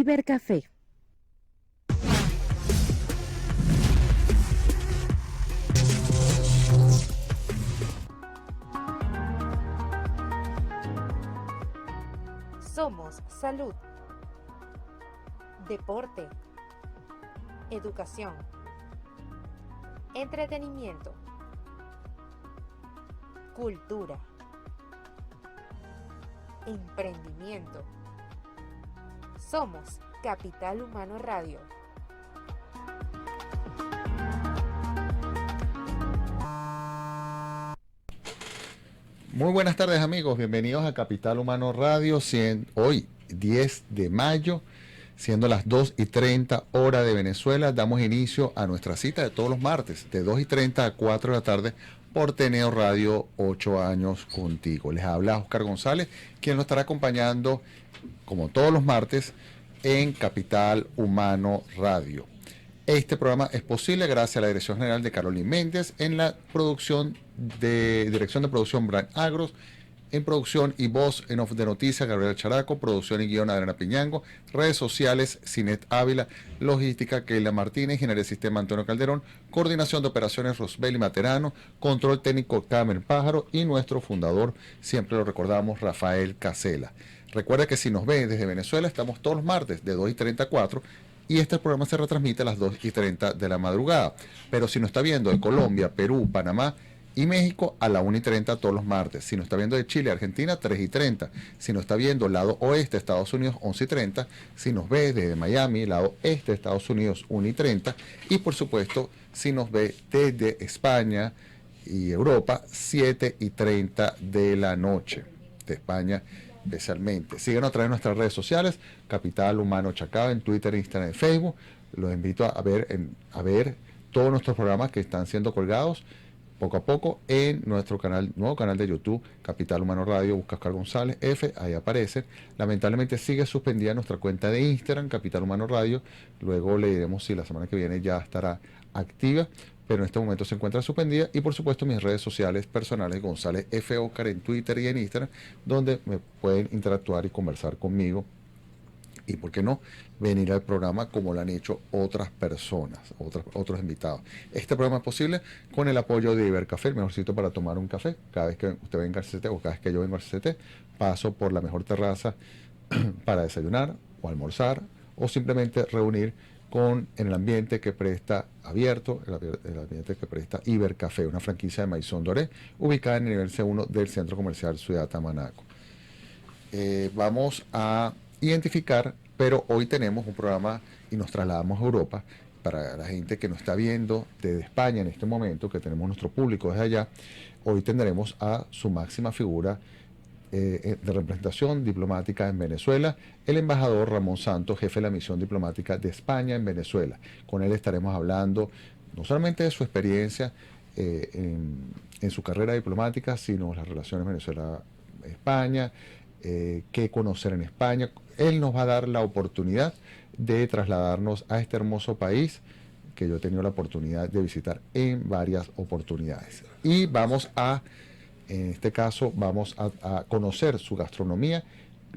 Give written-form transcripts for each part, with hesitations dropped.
Ibercafé. Somos salud, deporte, educación, entretenimiento, cultura, emprendimiento. Somos Capital Humano Radio. Muy buenas tardes, amigos, bienvenidos a Capital Humano Radio, hoy 10 de mayo, siendo las 2:30 hora de Venezuela. Damos inicio a nuestra cita de todos los martes, de 2:30 a 4 de la tarde, por Teneo Radio, 8 años contigo. Les habla Oscar González, quien lo estará acompañando, como todos los martes, en Capital Humano Radio. Este programa es posible gracias a la dirección general de Carolyn Méndez, en la dirección de producción Brian Agros, en producción y voz en off de noticias Gabriela Characo, producción y guión Adriana Piñango, redes sociales Cinet Ávila, logística Keila Martínez, ingeniería de sistema Antonio Calderón, coordinación de operaciones Rosbeli Materano, control técnico Camer Pájaro y nuestro fundador, siempre lo recordamos, Rafael Casela. Recuerda que si nos ven desde Venezuela, estamos todos los martes de 2:30 a 4, y este programa se retransmite a las 2:30 de la madrugada. Pero si nos está viendo de Colombia, Perú, Panamá y México, a la 1:30 todos los martes. Si nos está viendo de Chile, Argentina, 3:30. Si nos está viendo lado oeste de Estados Unidos, 11:30. Si nos ve desde Miami, lado este de Estados Unidos, 1:30. Y por supuesto, si nos ve desde España y Europa, 7:30 de la noche. De España especialmente. Síguenos a través de nuestras redes sociales, Capital Humano Chacao, en Twitter, Instagram y Facebook. Los invito a ver todos nuestros programas que están siendo colgados poco a poco en nuestro nuevo canal de YouTube, Capital Humano Radio. Busca Oscar González F, ahí aparece. Lamentablemente sigue suspendida nuestra cuenta de Instagram, Capital Humano Radio. Luego le diremos si la semana que viene ya estará activa, pero en este momento se encuentra suspendida. Y por supuesto mis redes sociales personales, González F. Oscar, en Twitter y en Instagram, donde me pueden interactuar y conversar conmigo. Y por qué no, venir al programa como lo han hecho otras personas, otros invitados. Este programa es posible con el apoyo de Ibercafé, el mejor sitio para tomar un café. Cada vez que usted venga al CCT o cada vez que yo vengo al CCT, paso por la mejor terraza para desayunar o almorzar o simplemente reunir en el ambiente que presta abierto, el ambiente que presta Ibercafé, una franquicia de Maison Doré, ubicada en el nivel C1 del Centro Comercial Ciudad Tamanaco. Vamos a identificar, pero hoy tenemos un programa y nos trasladamos a Europa. Para la gente que nos está viendo desde España en este momento, que tenemos nuestro público desde allá, hoy tendremos a su máxima figura de representación diplomática en Venezuela, el embajador Ramón Santos, jefe de la misión diplomática de España en Venezuela. Con él estaremos hablando no solamente de su experiencia en su carrera diplomática, sino las relaciones Venezuela-España, qué conocer en España. Él nos va a dar la oportunidad de trasladarnos a este hermoso país que yo he tenido la oportunidad de visitar en varias oportunidades. Y en este caso, vamos a conocer su gastronomía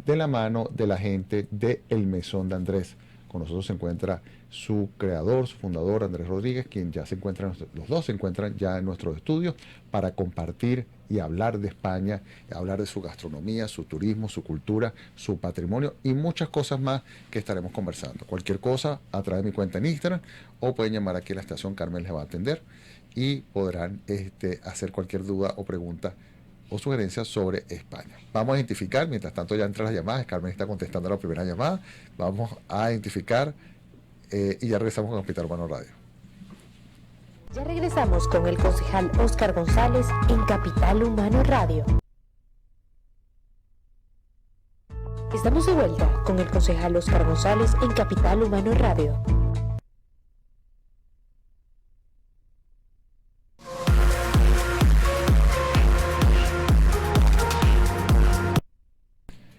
de la mano de la gente de El Mesón de Andrés. Con nosotros se encuentra su creador, su fundador, Andrés Rodríguez, quien ya se encuentra, los dos se encuentran ya en nuestros estudios para compartir y hablar de España, hablar de su gastronomía, su turismo, su cultura, su patrimonio y muchas cosas más que estaremos conversando. Cualquier cosa a través de mi cuenta en Instagram o pueden llamar aquí a la estación, Carmen les va a atender y podrán hacer cualquier duda o pregunta o sugerencias sobre España. Vamos a identificar, mientras tanto ya entran las llamadas, Carmen está contestando la primera llamada, vamos a identificar y ya regresamos con Capital Humano Radio. Ya regresamos con el concejal Oscar González en Capital Humano Radio. Estamos de vuelta con el concejal Oscar González en Capital Humano Radio.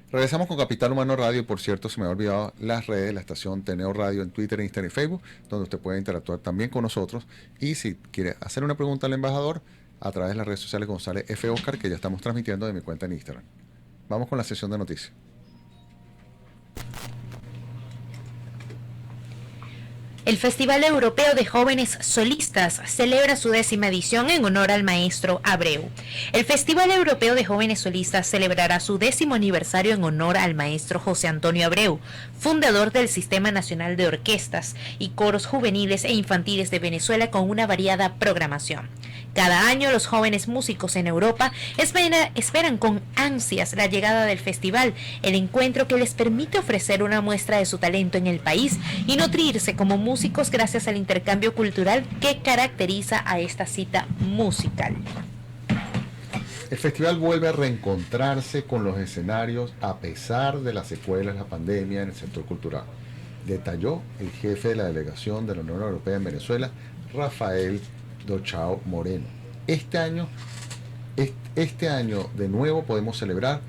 Regresamos con Capital Humano Radio. Por cierto, se me ha olvidado las redes, la estación Teneo Radio en Twitter, Instagram y Facebook, donde usted puede interactuar también con nosotros. Y si quiere hacer una pregunta al embajador, a través de las redes sociales González F. Oscar, que ya estamos transmitiendo de mi cuenta en Instagram. Vamos con la sesión de noticias. El Festival Europeo de Jóvenes Solistas celebra su 10ª edición en honor al maestro Abreu. El Festival Europeo de Jóvenes Solistas celebrará su 10º aniversario en honor al maestro José Antonio Abreu, fundador del Sistema Nacional de Orquestas y Coros Juveniles e Infantiles de Venezuela, con una variada programación. Cada año los jóvenes músicos en Europa esperan con ansias la llegada del festival, el encuentro que les permite ofrecer una muestra de su talento en el país y nutrirse como músicos gracias al intercambio cultural que caracteriza a esta cita musical. El festival vuelve a reencontrarse con los escenarios a pesar de las secuelas de la pandemia en el sector cultural, detalló el jefe de la delegación de la Unión Europea en Venezuela, Rafael Dochao Moreno. Este año de nuevo podemos celebrar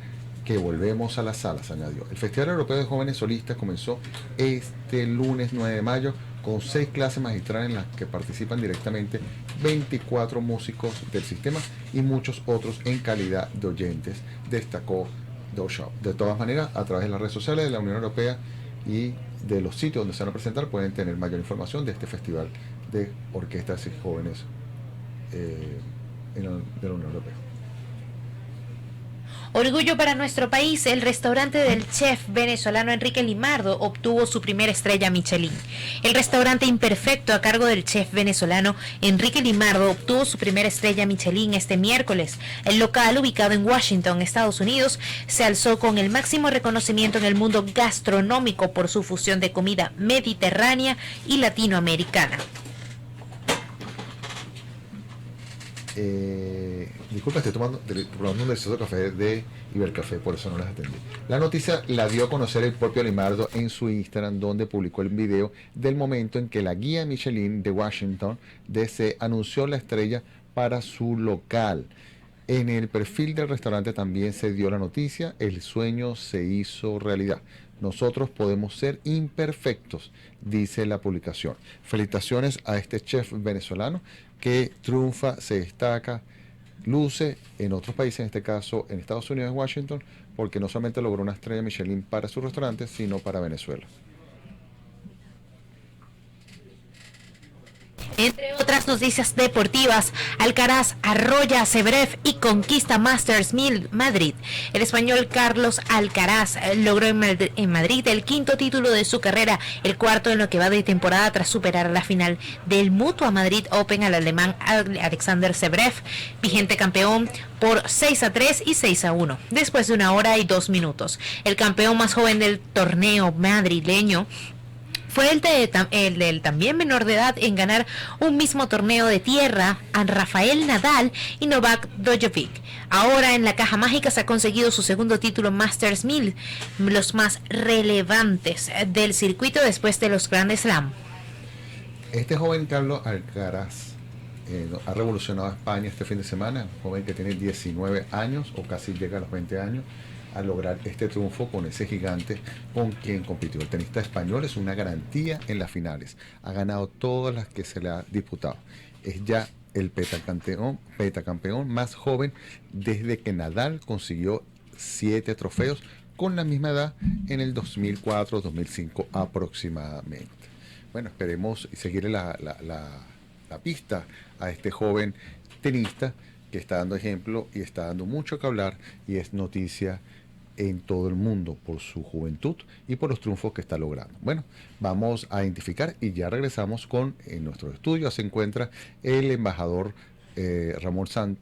que volvemos a las salas, añadió. El Festival Europeo de Jóvenes Solistas comenzó este lunes 9 de mayo con 6 clases magistrales en las que participan directamente 24 músicos del sistema y muchos otros en calidad de oyentes, destacó Dochao. De todas maneras, a través de las redes sociales de la Unión Europea y de los sitios donde se van a presentar pueden tener mayor información de este festival de orquestas y jóvenes de la Unión Europea. Orgullo para nuestro país, el restaurante del chef venezolano Enrique Limardo obtuvo su primera estrella Michelin. El restaurante Imperfecto, a cargo del chef venezolano Enrique Limardo, obtuvo su primera estrella Michelin este miércoles. El local, ubicado en Washington, Estados Unidos, se alzó con el máximo reconocimiento en el mundo gastronómico por su fusión de comida mediterránea y latinoamericana. Disculpa, estoy probando un delicioso café de Ibercafé, por eso no las atendí. La noticia la dio a conocer el propio Limardo en su Instagram, donde publicó el video del momento en que la guía Michelin de Washington DC anunció la estrella para su local. En el perfil del restaurante también se dio la noticia: el sueño se hizo realidad. Nosotros podemos ser imperfectos, dice la publicación. Felicitaciones a este chef venezolano que triunfa, se destaca, luce en otros países, en este caso en Estados Unidos, en Washington, porque no solamente logró una estrella Michelin para su restaurante, sino para Venezuela. Entre otras noticias deportivas, Alcaraz arrolla a Zverev y conquista Masters 1000 Madrid. El español Carlos Alcaraz logró en Madrid el 5º título de su carrera, el 4º en lo que va de temporada, tras superar la final del Mutua Madrid Open al alemán Alexander Zverev, vigente campeón, por 6-3 y 6-1, después de 1 hora y 2 minutos. El campeón más joven del torneo madrileño fue el del también menor de edad en ganar un mismo torneo de tierra a Rafael Nadal y Novak Djokovic. Ahora en la caja mágica se ha conseguido su segundo título Masters 1000, los más relevantes del circuito después de los Grand Slam. Este joven Carlos Alcaraz ha revolucionado a España este fin de semana, un joven que tiene 19 años o casi llega a los 20 años, a lograr este triunfo con ese gigante con quien compitió. El tenista español es una garantía en las finales. Ha ganado todas las que se le ha disputado. Es ya el pentacampeón más joven desde que Nadal consiguió 7 trofeos con la misma edad en el 2004-2005 aproximadamente. Bueno, esperemos seguirle la pista a este joven tenista que está dando ejemplo y está dando mucho que hablar y es noticia en todo el mundo por su juventud y por los triunfos que está logrando. Bueno, vamos a identificar y ya regresamos con, en nuestro estudio se encuentra el embajador embajador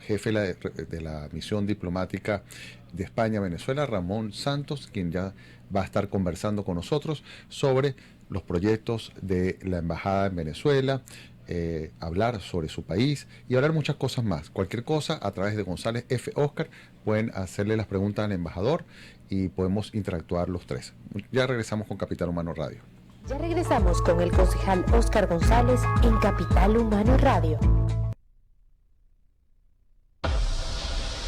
jefe de la misión diplomática de España a Venezuela, Ramón Santos, quien ya va a estar conversando con nosotros sobre los proyectos de la embajada en Venezuela, hablar sobre su país y hablar muchas cosas más. Cualquier cosa a través de González F. Oscar pueden hacerle las preguntas al embajador y podemos interactuar los tres. Ya regresamos con Capital Humano Radio. Ya regresamos con el concejal Oscar González en Capital Humano Radio.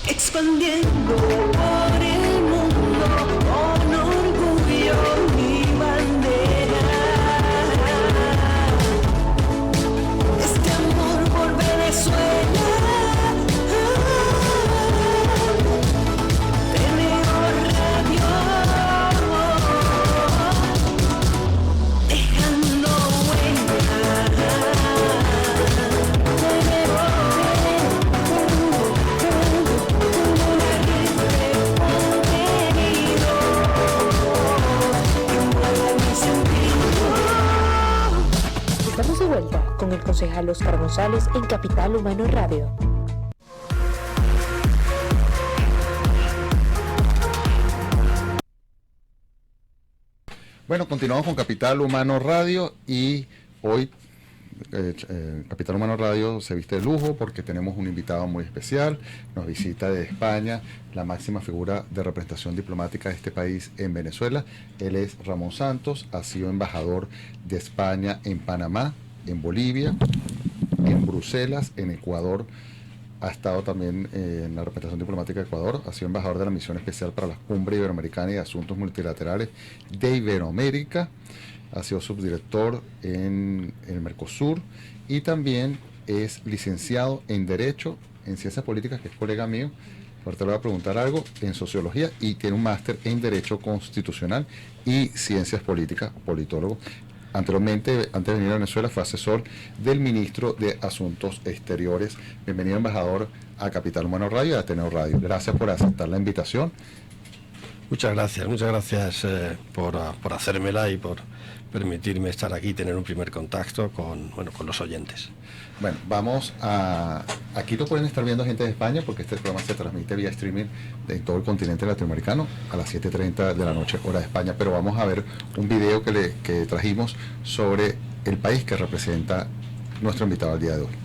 Expandiendo por el mundo con orgullo mi bandera. Este amor por Venezuela. Tenemos radio. Dejando concejal Oscar González en Capital Humano Radio. Bueno, continuamos con Capital Humano Radio y hoy Capital Humano Radio se viste de lujo porque tenemos un invitado muy especial. Nos visita de España la máxima figura de representación diplomática de este país en Venezuela. Él es Ramón Santos, ha sido embajador de España en Panamá, en Bolivia, en Bruselas, en Ecuador. Ha estado también en la representación diplomática de Ecuador, ha sido embajador de la Misión Especial para la Cumbre Iberoamericana y Asuntos Multilaterales de Iberoamérica, ha sido subdirector en el Mercosur y también es licenciado en Derecho, en Ciencias Políticas, que es colega mío, ahorita le voy a preguntar algo, en Sociología, y tiene un máster en Derecho Constitucional y Ciencias Políticas, politólogo. Anteriormente, antes de venir a Venezuela, fue asesor del ministro de Asuntos Exteriores. Bienvenido, embajador, a Capital Humano Radio y a Ateneo Radio. Gracias por aceptar la invitación. Muchas gracias por hacérmela y por permitirme estar aquí y tener un primer contacto con los oyentes. Bueno, vamos a... Aquí lo pueden estar viendo gente de España porque este programa se transmite vía streaming en todo el continente latinoamericano a las 7:30 de la noche, hora de España, pero vamos a ver un video que trajimos sobre el país que representa nuestro invitado al día de hoy.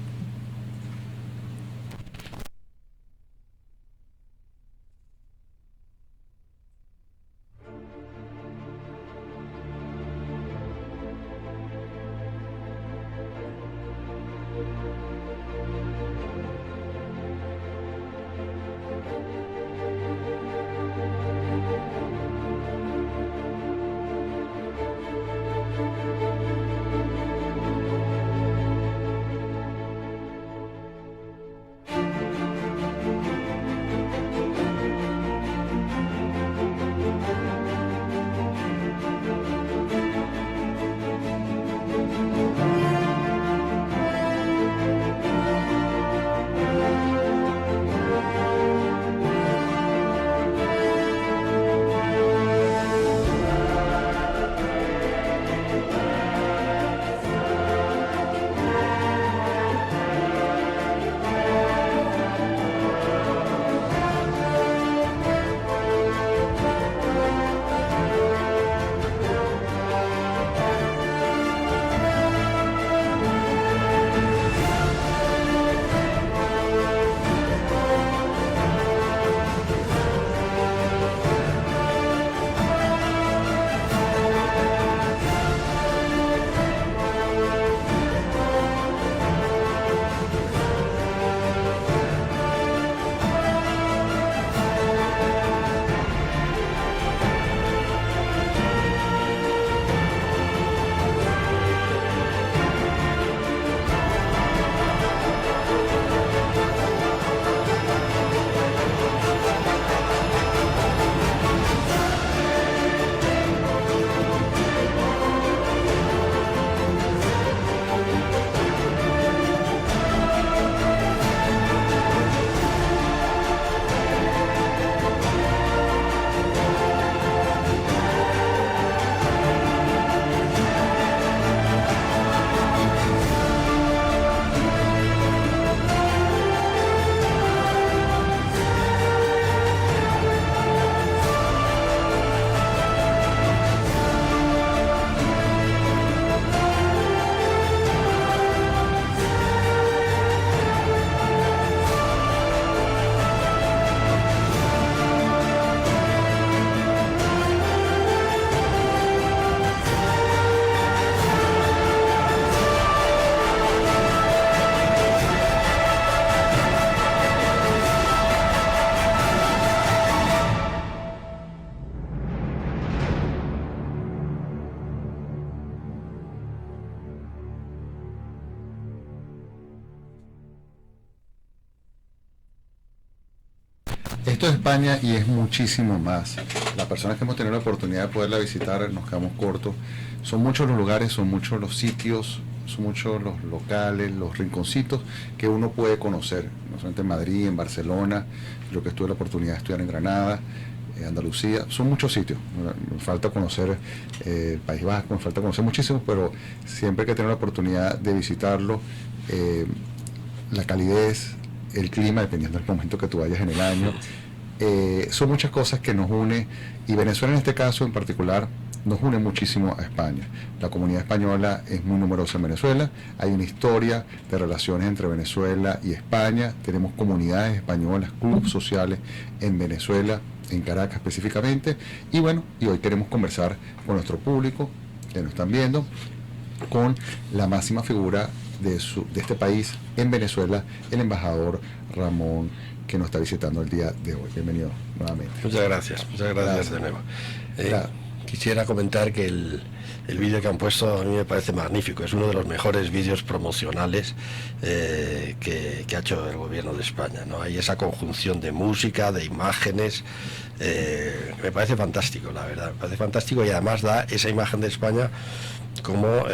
Esto es España y es muchísimo más. Las personas que hemos tenido la oportunidad de poderla visitar nos quedamos cortos. Son muchos los lugares, son muchos los sitios, son muchos los locales, los rinconcitos que uno puede conocer, no solamente en Madrid, en Barcelona, yo que tuve la oportunidad de estudiar en Granada, Andalucía, son muchos sitios. Me falta conocer el País Vasco, me falta conocer muchísimos, pero siempre hay que tener la oportunidad de visitarlo. La calidez, el clima, dependiendo del momento que tú vayas en el año, son muchas cosas que nos une, y Venezuela en este caso en particular nos une muchísimo a España. La comunidad española es muy numerosa en Venezuela, hay una historia de relaciones entre Venezuela y España, tenemos comunidades españolas, clubes sociales en Venezuela, en Caracas específicamente, y bueno, y hoy queremos conversar con nuestro público que nos están viendo, con la máxima figura de este país en Venezuela, el embajador Ramón, que nos está visitando el día de hoy. Bienvenido nuevamente. Muchas gracias de nuevo. Quisiera comentar que el vídeo que han puesto a mí me parece magnífico, es uno de los mejores vídeos promocionales que ha hecho el gobierno de España, ¿no? Hay esa conjunción de música, de imágenes, me parece fantástico, la verdad, me parece fantástico, y además da esa imagen de España como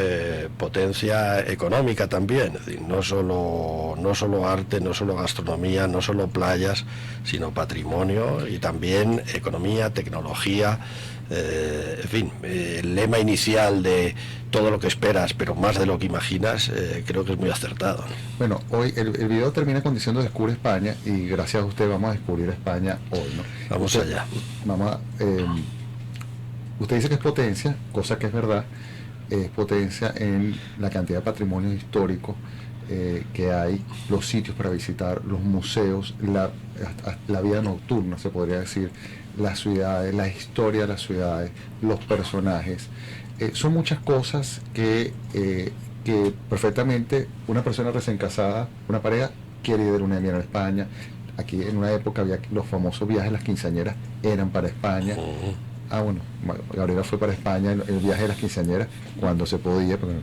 potencia económica también, es decir, no solo arte, no solo gastronomía, no solo playas, sino patrimonio y también economía, tecnología. En fin, el lema inicial de todo lo que esperas, pero más de lo que imaginas, creo que es muy acertado. Bueno, hoy el video termina diciendo Descubre España, y gracias a usted vamos a descubrir España hoy, ¿no? Vamos allá. Usted dice que es potencia, cosa que es verdad, es potencia en la cantidad de patrimonio histórico que hay, los sitios para visitar, los museos, la vida nocturna, se podría decir, las ciudades, la historia de las ciudades, los personajes. Son muchas cosas que perfectamente una persona recién casada, una pareja, quiere ir de luna de miel a España. Aquí en una época había los famosos viajes, las quinceañeras eran para España. Bueno, Gabriela fue para España, el viaje de las quinceañeras, cuando se podía, pero,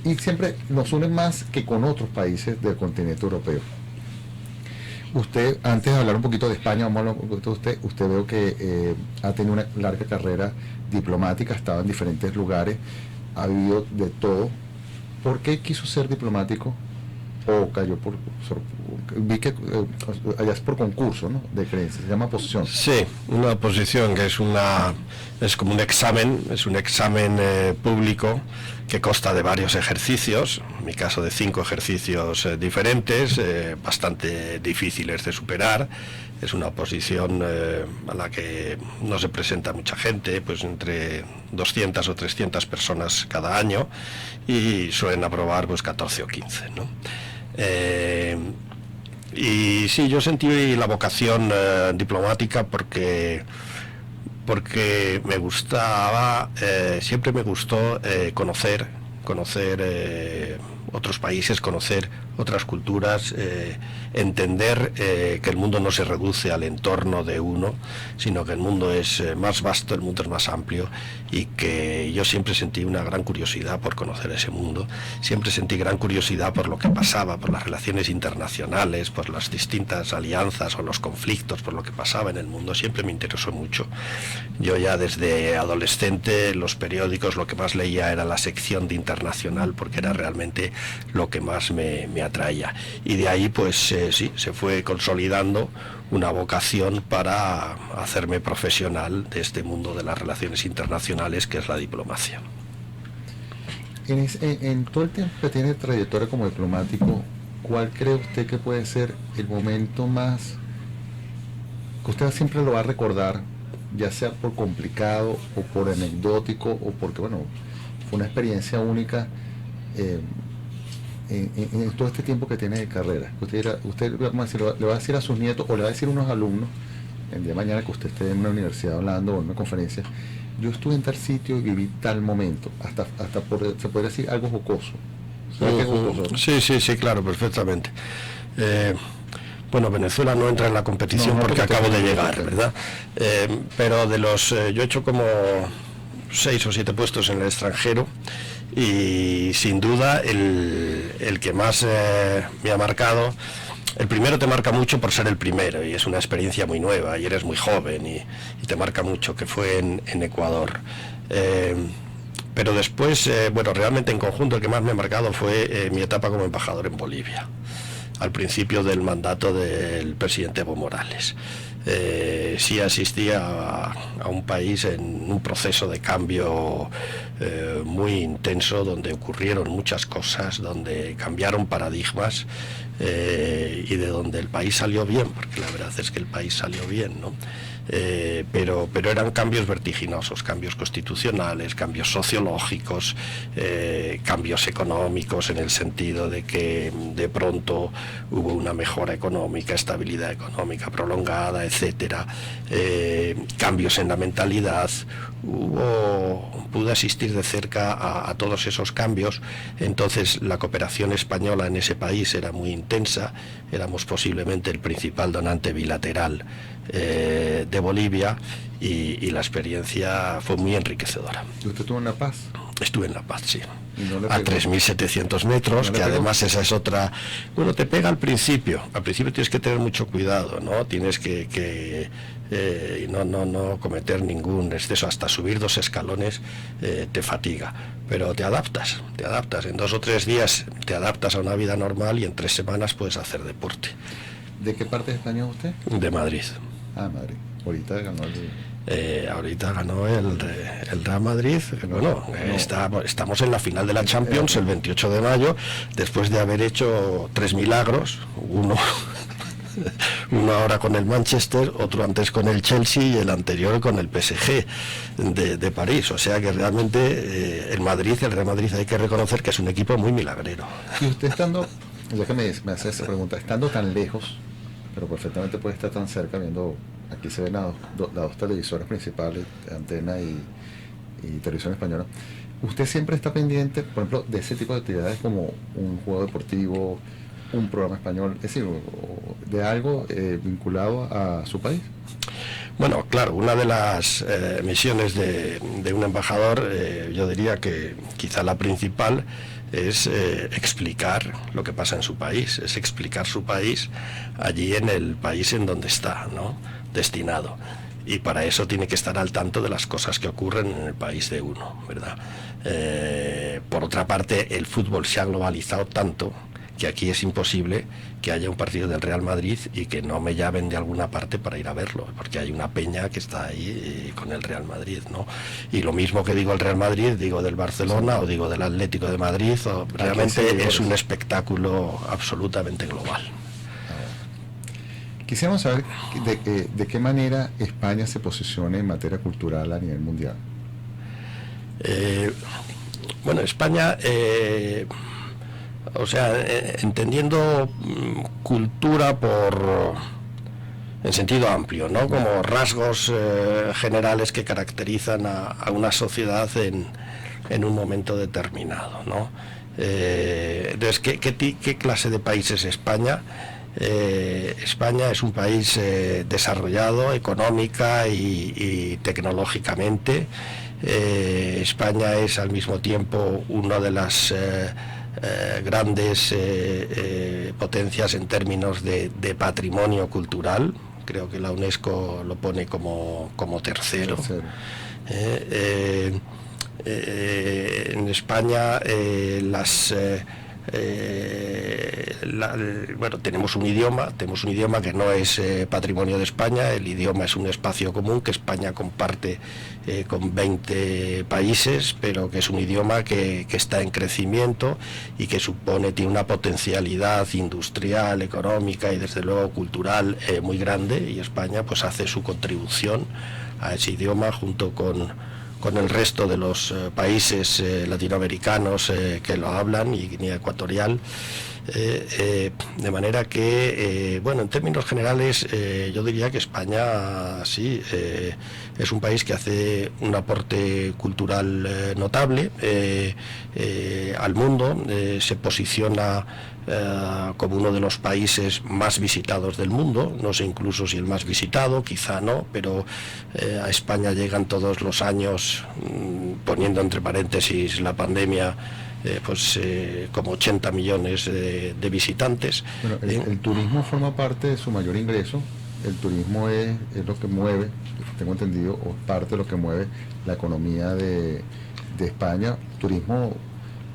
y siempre nos unen más que con otros países del continente europeo. Usted, antes de hablar un poquito de España, vamos a hablar un poquito de usted veo que ha tenido una larga carrera diplomática, ha estado en diferentes lugares, ha vivido de todo. ¿Por qué quiso ser diplomático? O cayó vi que allá es por concurso, ¿no? De creencias, se llama posición. Sí, una posición que es como un examen, es un examen público que consta de varios ejercicios, en mi caso de 5 ejercicios diferentes, bastante difíciles de superar. Es una posición a la que no se presenta mucha gente, pues entre 200 o 300 personas cada año, y suelen aprobar pues 14 o 15, ¿no? Y sí, yo sentí la vocación diplomática porque me gustaba, siempre me gustó conocer otros países, conocer otras culturas, entender que el mundo no se reduce al entorno de uno, sino que el mundo es más vasto, el mundo es más amplio, y que yo siempre sentí una gran curiosidad por conocer ese mundo, siempre sentí gran curiosidad por lo que pasaba, por las relaciones internacionales, por las distintas alianzas o los conflictos, por lo que pasaba en el mundo, siempre me interesó mucho. Yo ya desde adolescente, los periódicos, lo que más leía era la sección de internacional, porque era realmente lo que más me atraía, y de ahí pues sí, se fue consolidando una vocación para hacerme profesional de este mundo de las relaciones internacionales, que es la diplomacia. En todo el tiempo que tiene trayectoria como diplomático, ¿cuál cree usted que puede ser el momento más que usted siempre lo va a recordar, ya sea por complicado o por anecdótico, o porque bueno, fue una experiencia única en todo este tiempo que tiene de carrera? Usted le va a decir a sus nietos, o le va a decir a unos alumnos el día de mañana que usted esté en una universidad hablando o en una conferencia: yo estuve en tal sitio y viví tal momento, hasta se podría decir algo jocoso. ¿Sabe qué es jocoso? Sí, claro, perfectamente. Bueno, Venezuela no entra en la competición porque acabo de llegar, ¿verdad? Pero de los yo he hecho como 6 o 7 puestos en el extranjero, y sin duda el que más me ha marcado, el primero te marca mucho por ser el primero, y es una experiencia muy nueva, y eres muy joven, y te marca mucho, que fue en Ecuador. Pero después, bueno, realmente en conjunto el que más me ha marcado fue mi etapa como embajador en Bolivia. al principio del mandato del presidente Evo Morales. Sí asistía a un país en un proceso de cambio muy intenso, donde ocurrieron muchas cosas, donde cambiaron paradigmas, y de donde el país salió bien, porque la verdad es que el país salió bien, ¿no? Pero eran cambios vertiginosos, cambios constitucionales, cambios sociológicos, cambios económicos, en el sentido de que de pronto hubo una mejora económica, estabilidad económica prolongada, etcétera, cambios en la mentalidad. Pude asistir de cerca a todos esos cambios. Entonces la cooperación española en ese país era muy intensa, éramos posiblemente el principal donante bilateral de Bolivia, y la experiencia fue muy enriquecedora. ¿Y usted estuvo en La Paz? Estuve en La Paz, sí. ¿Y no le A pegó? 3.700 metros, ¿No le que pegó? además esa es otra... Bueno, te pega al principio tienes que tener mucho cuidado, ¿no? Tienes que no cometer ningún exceso, hasta subir 2 escalones te fatiga, pero te adaptas, en 2 o 3 días te adaptas a una vida normal, y en 3 semanas puedes hacer deporte. ¿De qué parte de España es usted? De Madrid. Ah, Madrid. Ahorita ganó el... Ahorita ganó el Real Madrid. Bueno, estamos en la final de la Champions el 28 de mayo, después de haber hecho 3 milagros, uno ahora con el Manchester, otro antes con el Chelsea y el anterior con el PSG de París. O sea que realmente el Real Madrid hay que reconocer que es un equipo muy milagrero. Y usted estando, ya que me hace esa pregunta, estando tan lejos, pero perfectamente puede estar tan cerca, viendo, aquí se ven las dos televisoras principales, Antena y Televisión Española, ¿usted siempre está pendiente, por ejemplo, de ese tipo de actividades como un juego deportivo, un programa español, es decir, de algo vinculado a su país? Bueno, claro, una de las misiones de un embajador, yo diría que quizá la principal, es explicar lo que pasa en su país, es explicar su país allí en el país en donde está, ¿no?, destinado. Y para eso tiene que estar al tanto de las cosas que ocurren en el país de uno, ¿verdad? Por otra parte, el fútbol se ha globalizado tanto que aquí es imposible que haya un partido del Real Madrid y que no me llamen de alguna parte para ir a verlo, porque hay una peña que está ahí con el Real Madrid, ¿no? Y lo mismo que digo el Real Madrid, digo del Barcelona, o digo del Atlético de Madrid, o realmente es un espectáculo absolutamente global. Quisiéramos saber de qué manera España se posiciona en materia cultural a nivel mundial. Bueno, España... entendiendo cultura en sentido amplio, ¿no?, como rasgos generales que caracterizan a una sociedad en un momento determinado, ¿no? Entonces, ¿qué clase de país es España? España es un país desarrollado económica y tecnológicamente. España es al mismo tiempo una de las grandes potencias en términos de patrimonio cultural. Creo que la UNESCO lo pone como tercero. En España tenemos un idioma que no es patrimonio de España. El idioma es un espacio común que España comparte con 20 países, pero que es un idioma que está en crecimiento y que tiene una potencialidad industrial, económica y desde luego cultural muy grande, y España pues hace su contribución a ese idioma junto con el resto de los países latinoamericanos que lo hablan, y Guinea Ecuatorial, de manera que, en términos generales, yo diría que España sí es un país que hace un aporte cultural notable al mundo, se posiciona como uno de los países más visitados del mundo, no sé incluso si el más visitado, quizá no, pero a España llegan todos los años, poniendo entre paréntesis la pandemia, como 80 millones de visitantes. Bueno, el turismo forma parte de su mayor ingreso. El turismo es lo que mueve, tengo entendido, o parte de lo que mueve la economía de España. Turismo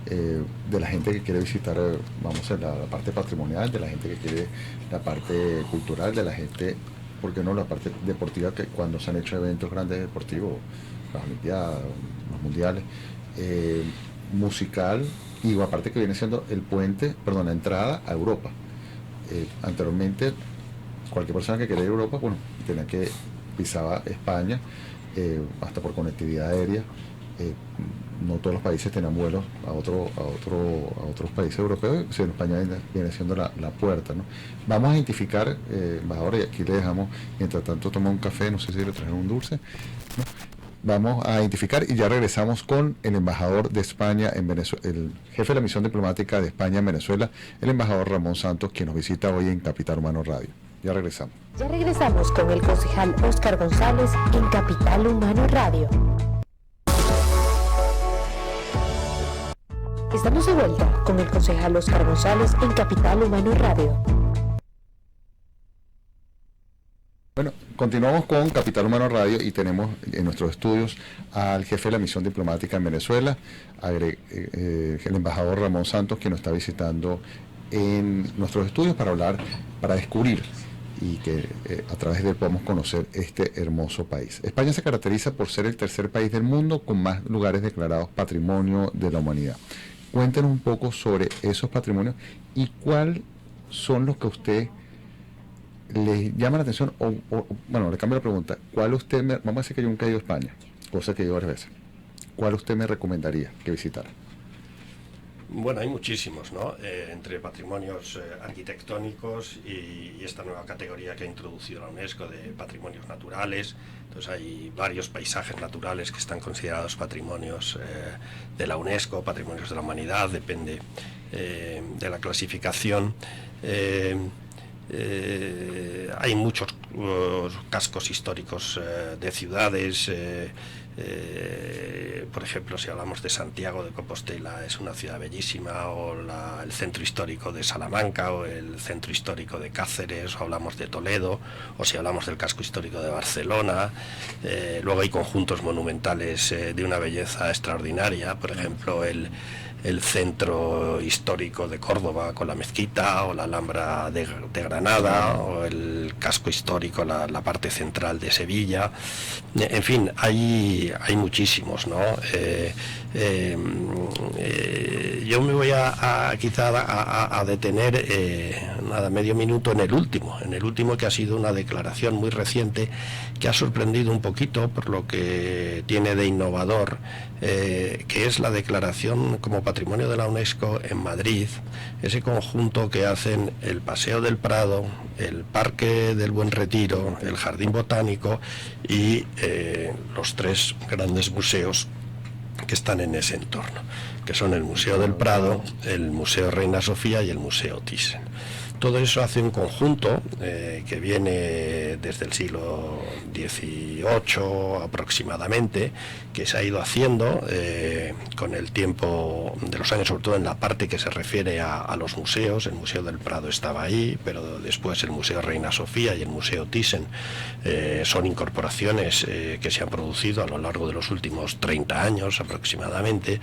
de la gente que quiere visitar, vamos a la parte patrimonial, de la gente que quiere la parte cultural, de la gente, ¿por qué no?, la parte deportiva, que cuando se han hecho eventos grandes deportivos, las Olimpiadas, los Mundiales, musical, y aparte que viene siendo el puente, perdón, la entrada a Europa. Anteriormente, cualquier persona que quería ir a Europa, bueno, tenía que pisaba España, hasta por conectividad aérea. No todos los países tenían vuelos a otros países europeos, o sea, en España viene siendo la puerta, ¿no? Vamos a identificar, embajador, y aquí le dejamos, mientras tanto toma un café, no sé si le traen un dulce, ¿no? Vamos a identificar y ya regresamos con el embajador de España en Venezuela, el jefe de la misión diplomática de España en Venezuela, el embajador Ramón Santos, quien nos visita hoy en Capital Humano Radio. Ya regresamos. Ya regresamos con el concejal Óscar González en Capital Humano Radio. Estamos de vuelta con el concejal Óscar González en Capital Humano Radio. Bueno, continuamos con Capital Humano Radio y tenemos en nuestros estudios al jefe de la misión diplomática en Venezuela, el embajador Ramón Santos, quien nos está visitando en nuestros estudios para descubrir y que a través de él podamos conocer este hermoso país. España se caracteriza por ser el tercer país del mundo con más lugares declarados Patrimonio de la Humanidad. Cuéntenos un poco sobre esos patrimonios y cuáles son los que a usted le llama la atención, bueno, le cambio la pregunta, vamos a decir que yo nunca he ido a España, cosa que he ido varias veces, ¿cuál usted me recomendaría que visitara? Bueno, hay muchísimos, ¿no? Entre patrimonios arquitectónicos y esta nueva categoría que ha introducido la UNESCO de patrimonios naturales. Entonces hay varios paisajes naturales que están considerados patrimonios de la UNESCO, patrimonios de la humanidad, depende de la clasificación. Hay muchos cascos históricos de ciudades. Por ejemplo, si hablamos de Santiago de Compostela, es una ciudad bellísima, o el centro histórico de Salamanca, o el centro histórico de Cáceres, o hablamos de Toledo, o si hablamos del casco histórico de Barcelona. Luego hay conjuntos monumentales de una belleza extraordinaria, por ejemplo el centro histórico de Córdoba con la mezquita, o la Alhambra de Granada, o el casco histórico, la parte central de Sevilla. En fin, hay muchísimos, ¿no? Yo me voy quizá a detener medio minuto en el último, que ha sido una declaración muy reciente que ha sorprendido un poquito por lo que tiene de innovador, que es la declaración como Patrimonio de la UNESCO en Madrid, ese conjunto que hacen el Paseo del Prado, el Parque del Buen Retiro, el Jardín Botánico y los tres grandes museos que están en ese entorno, que son el Museo del Prado, el Museo Reina Sofía y el Museo Thyssen. Todo eso hace un conjunto que viene desde el siglo XVIII aproximadamente, que se ha ido haciendo con el tiempo de los años, sobre todo en la parte que se refiere a los museos. El Museo del Prado estaba ahí, pero después el Museo Reina Sofía y el Museo Thyssen son incorporaciones que se han producido a lo largo de los últimos 30 años aproximadamente,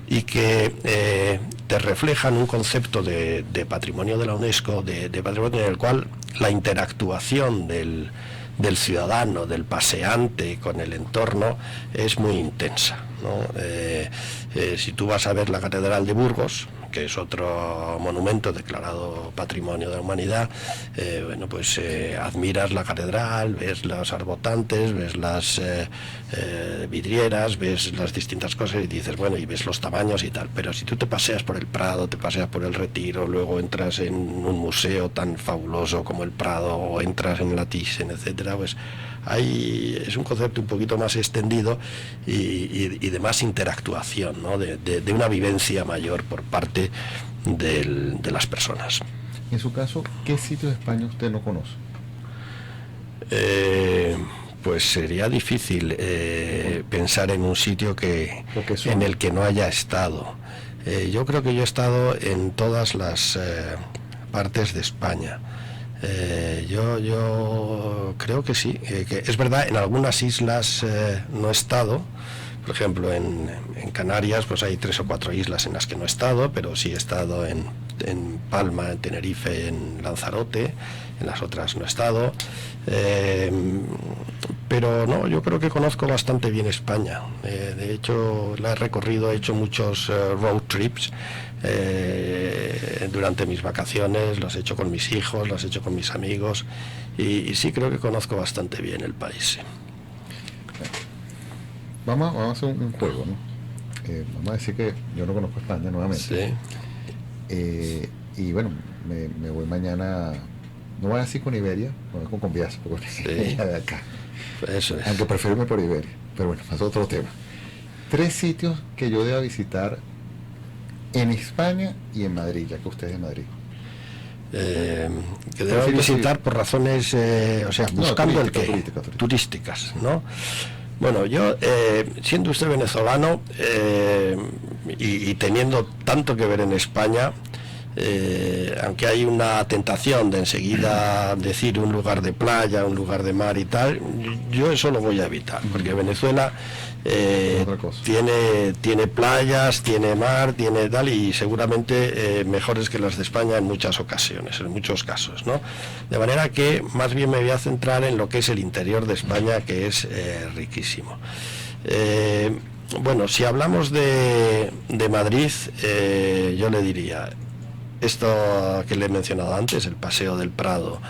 y que te reflejan un concepto de patrimonio de la UNESCO, de patrimonio en el cual la interactuación del ciudadano, del paseante con el entorno es muy intensa, ¿no? Si tú vas a ver la Catedral de Burgos, que es otro monumento declarado Patrimonio de la Humanidad, pues admiras la catedral, ves los arbotantes, ves las vidrieras, ves las distintas cosas y dices, bueno, y ves los tamaños y tal. Pero si tú te paseas por el Prado, te paseas por el Retiro, luego entras en un museo tan fabuloso como el Prado, o entras en la Thyssen, etcétera, pues ahí es un concepto un poquito más extendido y de más interactuación, ¿no? de una vivencia mayor por parte de las personas. En su caso, ¿qué sitio de España usted no conoce? Pues sería difícil pensar en un sitio en el que no haya estado. Yo creo que yo he estado en todas las partes de España. Yo creo que sí, que es verdad, en algunas islas no he estado. Por ejemplo, en Canarias pues hay 3 o 4 islas en las que no he estado, pero sí he estado en Palma, en Tenerife, en Lanzarote. En las otras no he estado. Pero no, yo creo que conozco bastante bien España. De hecho, la he recorrido, he hecho muchos road trips durante mis vacaciones, los he hecho con mis hijos, los he hecho con mis amigos, y sí creo que conozco bastante bien el país. Sí. Vamos a hacer un juego, ¿no? Vamos a decir que yo no conozco España nuevamente. Sí. Y bueno, me voy mañana, no voy así con Iberia, no voy con Conviasa, porque Sí. de acá. Eso es. Aunque prefiero irme por Iberia, pero bueno, es otro tema. 3 sitios que yo deba visitar en España y en Madrid, ya que usted es de Madrid. Que debo visitar por razones, o sea, buscando el qué, turísticas, ¿no? Bueno, yo, siendo usted venezolano y teniendo tanto que ver en España, aunque hay una tentación de enseguida decir un lugar de playa, un lugar de mar y tal, yo eso lo voy a evitar, porque Venezuela tiene playas, tiene mar, tiene tal, y seguramente mejores que las de España en muchas ocasiones, en muchos casos, ¿no? De manera que más bien me voy a centrar en lo que es el interior de España, que es riquísimo. Bueno, si hablamos de Madrid, yo le diría esto que le he mencionado antes, el Paseo del Prado,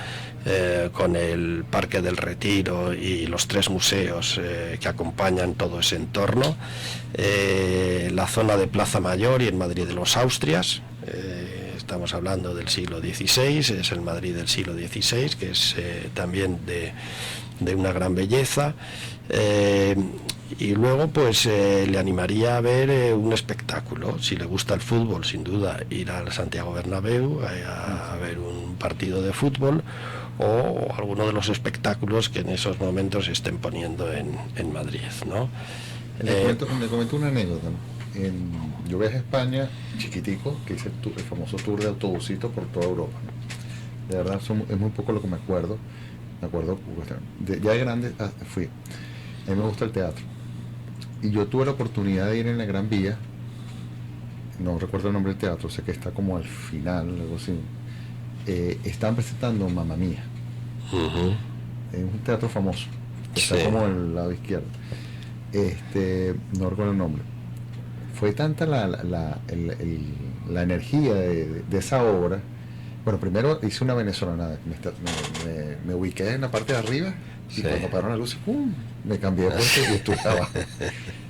con el Parque del Retiro y los 3 museos que acompañan todo ese entorno, la zona de Plaza Mayor y el Madrid de los Austrias. Estamos hablando del siglo XVI, es el Madrid del siglo XVI, que es también de una gran belleza. Y luego pues le animaría a ver un espectáculo. Si le gusta el fútbol, sin duda ir al Santiago Bernabéu a ver un partido de fútbol, o alguno de los espectáculos que en esos momentos se estén poniendo en Madrid, ¿no? Le comento una anécdota, ¿no? Yo viajé a España chiquitico, que hice el famoso tour de autobusito por toda Europa, ¿no? De verdad es muy poco lo que me acuerdo. Ya de grande fui. A mí me gusta el teatro, y yo tuve la oportunidad de ir en la Gran Vía, no recuerdo el nombre del teatro, sé que está como al final, algo así. Estaban presentando Mamma Mía. Es un teatro famoso, está como al lado izquierdo. No recuerdo el nombre. Fue tanta la energía de esa obra. Bueno, primero hice una venezolana, me ubiqué en la parte de arriba, y cuando pararon las luces, ¡pum!, me cambié de puesto y estuve abajo.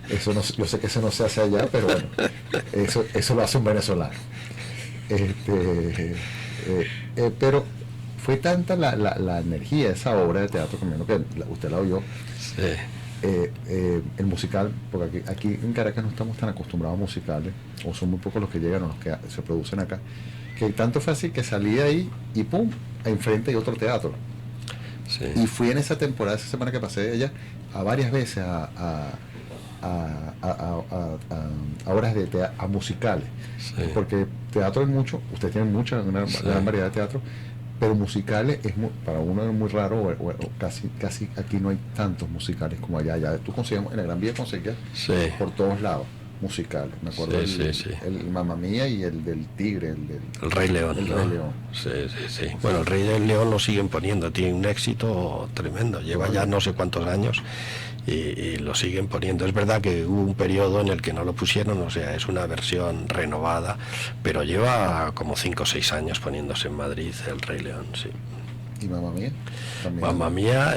Eso no, yo sé que eso no se hace allá, pero bueno, eso lo hace un venezolano. Pero fue tanta la energía de esa obra de teatro, que usted la oyó. El musical, porque aquí en Caracas no estamos tan acostumbrados a musicales, o son muy pocos los que llegan o los que se producen acá, que tanto fue así que salí de ahí y pum, enfrente hay otro teatro. Y fui en esa temporada, esa semana que pasé de allá, a varias veces a obras de teatro, a musicales, porque teatro es mucho, ustedes tienen una gran variedad de teatro, pero musicales para uno es muy raro, o casi aquí no hay tantos musicales como allá. Tú conseguías, en la Gran Vía conseguías por todos lados musicales, me acuerdo el Mamma Mía y el del Tigre, el Rey León. El Rey León. Bueno, el Rey del León lo siguen poniendo, tiene un éxito tremendo, lleva ya no sé cuántos años y lo siguen poniendo. Es verdad que hubo un periodo en el que no lo pusieron, o sea, es una versión renovada, pero lleva como 5 o 6 años poniéndose en Madrid el Rey León, sí. ¿Y Mamma Mía? Mamma Mía,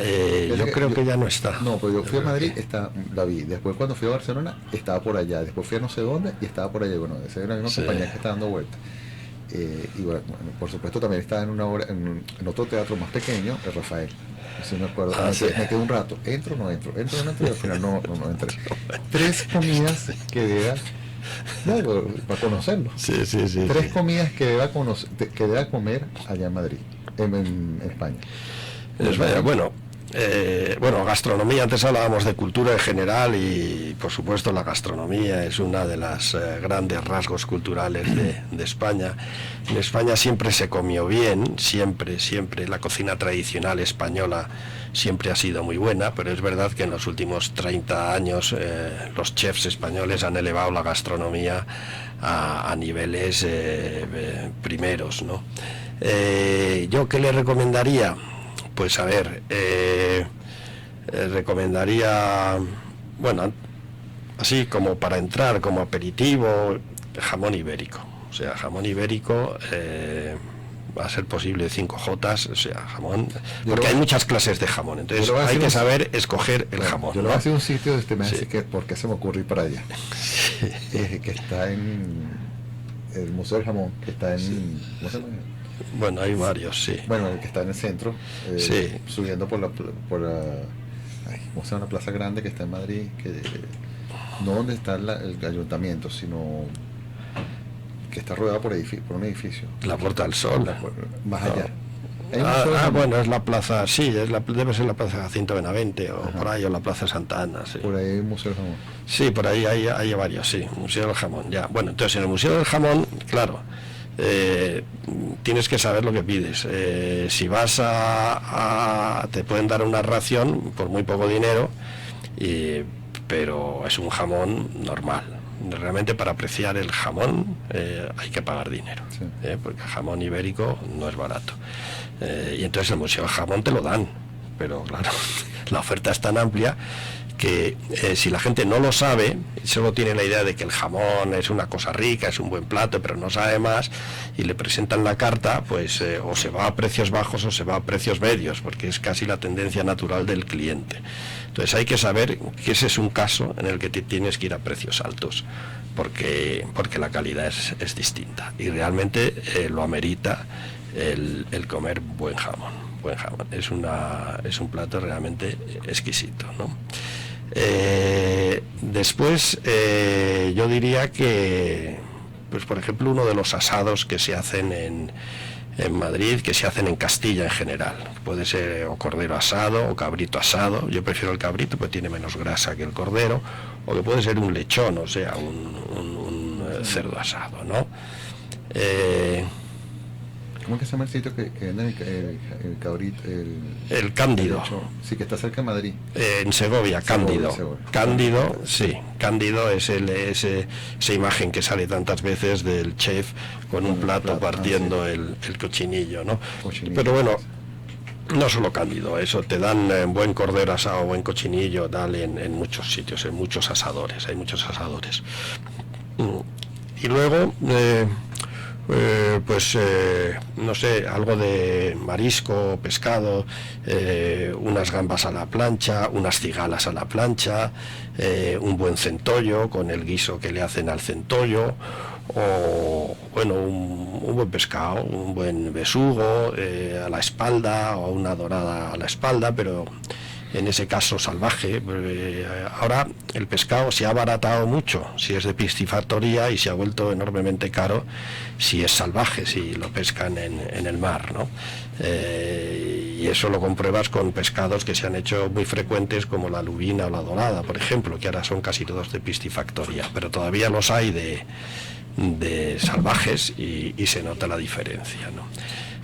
yo creo que ya no está. No, pero yo fui a Madrid, la vi. Después cuando fui a Barcelona, estaba por allá. Después fui a no sé dónde y estaba por allá. Bueno, esa era una compañía que está dando vueltas. Y bueno, por supuesto también estaba en una obra, en otro teatro más pequeño, el Rafael. Si me acuerdo, me quedé un rato. ¿Entro o no entro? Y al final no entré. 3 comidas que deba, para conocerlo. 3 comidas que deba comer allá en Madrid, en España. Bueno, Bueno, gastronomía, antes hablábamos de cultura en general y por supuesto la gastronomía es una de las grandes rasgos culturales de España. En España siempre se comió bien, siempre, la cocina tradicional española siempre ha sido muy buena, pero es verdad que en los últimos 30 años los chefs españoles han elevado la gastronomía a niveles primeros, ¿no? ¿Yo qué le recomendaría? Pues a ver, recomendaría, bueno, así como para entrar, como aperitivo, jamón ibérico. O sea, jamón ibérico, va a ser posible 5J, o sea, jamón, porque hay muchas clases de jamón, entonces hay que saber escoger el jamón. Yo lo ¿no? voy a hacer un sitio de este mes, Sí. así que ¿por qué se me ocurre ir para allá? Que está en el Museo del Jamón, que está en... ¿cómo se llama? Bueno, hay varios, sí. Bueno, el que está en el centro, Sí. subiendo por la ay, ¿cómo se llama? Una plaza grande que está en Madrid, que no donde está el ayuntamiento, sino que está rodeado por un edificio. La Puerta del Sol. Más No. allá. Hay un Museo del Jamón, Bueno, es la plaza, sí, debe ser la plaza Jacinto Benavente o por ahí, o la plaza Santa Ana, sí. por ahí hay un Museo del Jamón. Sí, por ahí hay varios, sí, Museo del Jamón, ya. Bueno, entonces en el Museo del Jamón, claro, tienes que saber lo que pides. Si vas te pueden dar una ración por muy poco dinero, pero es un jamón normal. Realmente para apreciar el jamón hay que pagar dinero, Sí. porque el jamón ibérico no es barato. Y entonces el Museo del Jamón te lo dan, pero claro, la oferta es tan amplia que si la gente no lo sabe, solo tiene la idea de que el jamón es una cosa rica, es un buen plato, pero no sabe más, y le presentan la carta, pues o se va a precios bajos o se va a precios medios, porque es casi la tendencia natural del cliente. Entonces hay que saber que ese es un caso en el que te tienes que ir a precios altos, porque la calidad es distinta, y realmente lo amerita el comer buen jamón. Es un plato realmente exquisito, ¿no? Después yo diría que, pues por ejemplo, uno de los asados que se hacen en Madrid, que se hacen en Castilla en general, puede ser o cordero asado o cabrito asado. Yo prefiero el cabrito porque tiene menos grasa que el cordero, o que puede ser un lechón, o sea, un cerdo asado, ¿no? ¿Cómo es que se llama el sitio que venden el cabrito? El Cándido. Sí, que está cerca de Madrid. En Segovia, Cándido. Segovia. Cándido, sí. Cándido es esa imagen que sale tantas veces del chef con un plato partiendo sí. el cochinillo, ¿no? Cochinillo. Pero bueno, no solo Cándido, eso te dan buen cordero asado, buen cochinillo, tal, en muchos sitios, en muchos asadores, hay muchos asadores. Y luego, no sé, algo de marisco, pescado, unas gambas a la plancha, unas cigalas a la plancha, un buen centollo con el guiso que le hacen al centollo, o bueno, un buen pescado, un buen besugo a la espalda, o una dorada a la espalda, pero en ese caso salvaje. Ahora el pescado se ha abaratado mucho si es de piscifactoría, y se ha vuelto enormemente caro si es salvaje, si lo pescan en el mar, ¿no? Y eso lo compruebas con pescados que se han hecho muy frecuentes, como la lubina o la dorada, por ejemplo, que ahora son casi todos de piscifactoría, pero todavía los hay de salvajes, y se nota la diferencia, ¿no?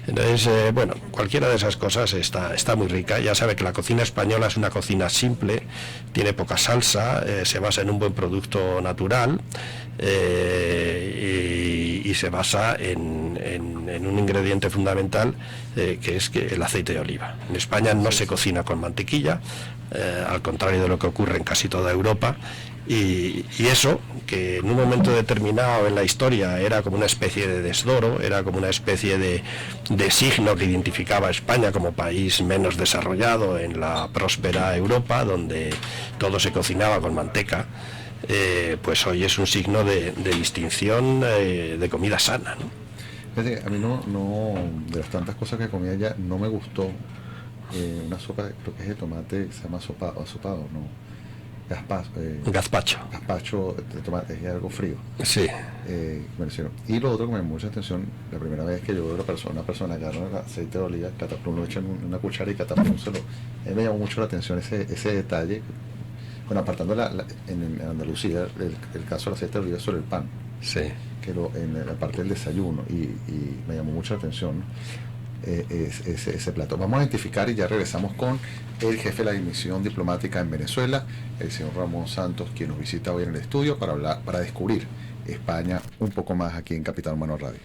Entonces, bueno, cualquiera de esas cosas está muy rica. Ya sabe que la cocina española es una cocina simple, tiene poca salsa, se basa en un buen producto natural, y se basa en un ingrediente fundamental, que es el aceite de oliva. En España no se cocina con mantequilla, al contrario de lo que ocurre en casi toda Europa. Y eso, que en un momento determinado en la historia era como una especie de desdoro, era como una especie de signo que identificaba a España como país menos desarrollado en la próspera Europa, donde todo se cocinaba con manteca, pues hoy es un signo de distinción, de comida sana, ¿no? Fíjate, a mí no, de las tantas cosas que comía allá, no me gustó una sopa, creo que es de tomate, se llama asopado, ¿no? gazpacho de tomate, es algo frío. Sí. Mencionó. Y lo otro que me llamó mucha atención, la primera vez que yo veo una persona agarra el aceite de oliva, cataplum, lo echa en una cuchara y cataplum me llamó mucho la atención ese detalle. Bueno, apartando en Andalucía el caso del aceite de oliva sobre el pan, Sí. que en la parte del desayuno, y me llamó mucho la atención ese plato. Vamos a identificar y ya regresamos con el jefe de la misión diplomática en Venezuela, el señor Ramón Santos, quien nos visita hoy en el estudio para descubrir España un poco más aquí en Capital Humano Radio.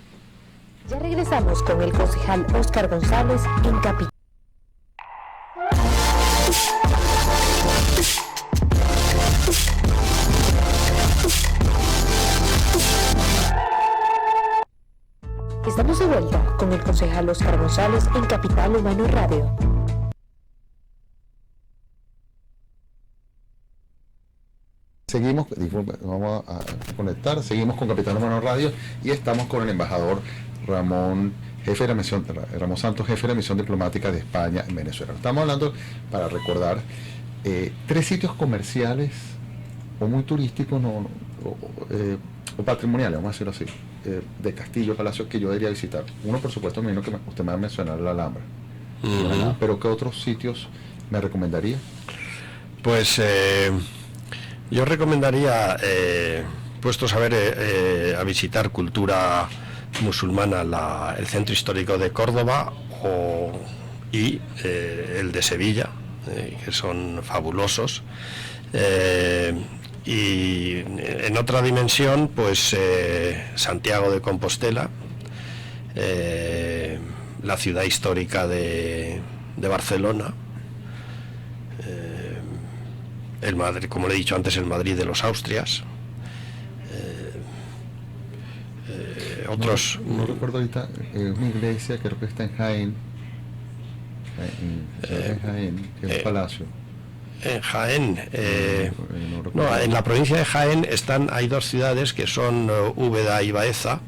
Ya regresamos con el concejal Óscar González en Capital. Estamos de vuelta con el concejal Óscar González en Capital Humano Radio. Seguimos, vamos a conectar, seguimos con Capital Humano Radio y estamos con el embajador Ramón Santos, jefe de la misión diplomática de España en Venezuela. Estamos hablando, para recordar, 3 sitios comerciales o muy turísticos o patrimoniales, vamos a decirlo así, de Castillo, Palacio, que yo debería visitar. Uno, por supuesto, me imagino que usted me va a mencionar la Alhambra. Uh-huh. Pero ¿qué otros sitios me recomendaría? Pues yo recomendaría, puestos a ver, a visitar cultura musulmana, el centro histórico de Córdoba y el de Sevilla, que son fabulosos. Y en otra dimensión, pues Santiago de Compostela, la ciudad histórica de Barcelona, el Madrid, como le he dicho antes, el Madrid de los Austrias, otros... No recuerdo ahorita, una iglesia, creo que está en Jaén, que es un palacio. En Jaén, en la provincia de Jaén hay 2 ciudades que son Úbeda y Baeza,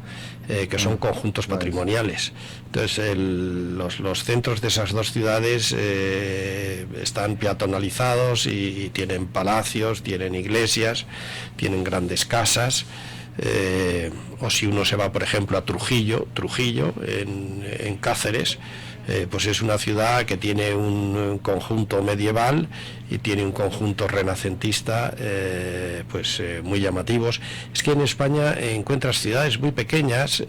que son conjuntos patrimoniales. Entonces los centros de esas 2 ciudades están peatonalizados y tienen palacios, tienen iglesias, tienen grandes casas. O si uno se va, por ejemplo, a Trujillo en Cáceres, pues es una ciudad que tiene un conjunto medieval y tiene un conjunto renacentista, muy llamativos. Es que en España encuentras ciudades muy pequeñas,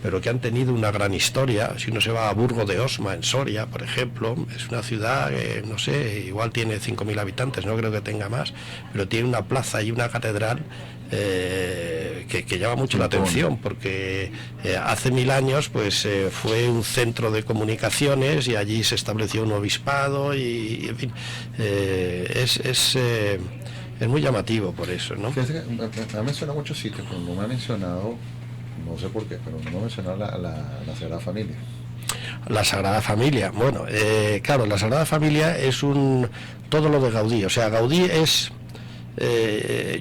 pero que han tenido una gran historia. Si uno se va a Burgo de Osma, en Soria, por ejemplo, es una ciudad, no sé, igual tiene 5.000 habitantes, no creo que tenga más, pero tiene una plaza y una catedral que llama mucho la atención, porque hace 1000 años pues fue un centro de comunicaciones y allí se estableció un obispado y en fin, es muy llamativo por eso, ¿no? Fíjate que me ha mencionado muchos sitios, pero no me ha mencionado, no sé por qué, pero no me ha mencionado la Sagrada Familia. La Sagrada Familia, bueno, claro, la Sagrada Familia es todo lo de Gaudí, o sea, Gaudí es...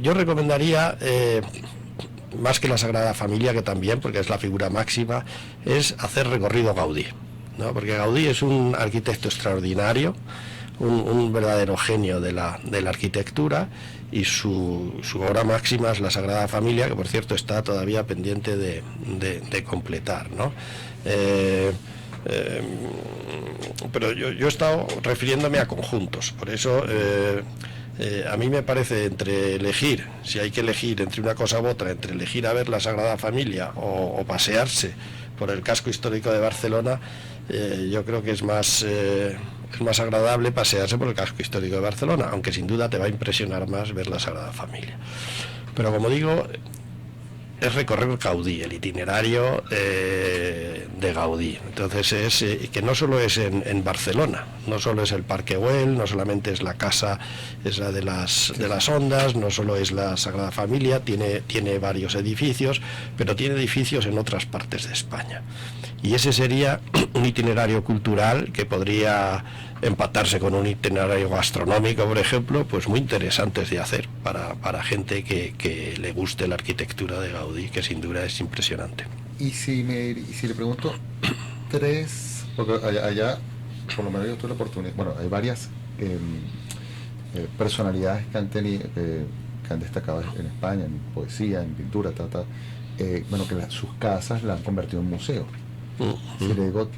yo recomendaría, más que la Sagrada Familia, que también, porque es la figura máxima, es hacer recorrido Gaudí, ¿no? Porque Gaudí es un arquitecto extraordinario, un verdadero genio de la arquitectura, y su obra máxima es la Sagrada Familia, que por cierto está todavía pendiente de completar, ¿no? Pero yo he estado refiriéndome a conjuntos, por eso a mí me parece, entre elegir, si hay que elegir entre una cosa u otra, entre elegir a ver la Sagrada Familia o pasearse por el casco histórico de Barcelona, yo creo que es más agradable pasearse por el casco histórico de Barcelona, aunque sin duda te va a impresionar más ver la Sagrada Familia. Pero como digo, es recorrer Gaudí, el itinerario de Gaudí. Entonces es que no solo es en Barcelona, no solo es el Parque Güell, no solamente es la casa esa de las Ondas, no solo es la Sagrada Familia, tiene varios edificios, pero tiene edificios en otras partes de España. Y ese sería un itinerario cultural que podría empatarse con un itinerario gastronómico, por ejemplo, pues muy interesantes de hacer para gente que le guste la arquitectura de Gaudí, que sin duda es impresionante. Y si le pregunto 3, porque allá por lo menos yo tuve la oportunidad, bueno, hay varias personalidades que han tenido, que han destacado en España, en poesía, en pintura, bueno, que sus casas la han convertido en museos. Si le digo,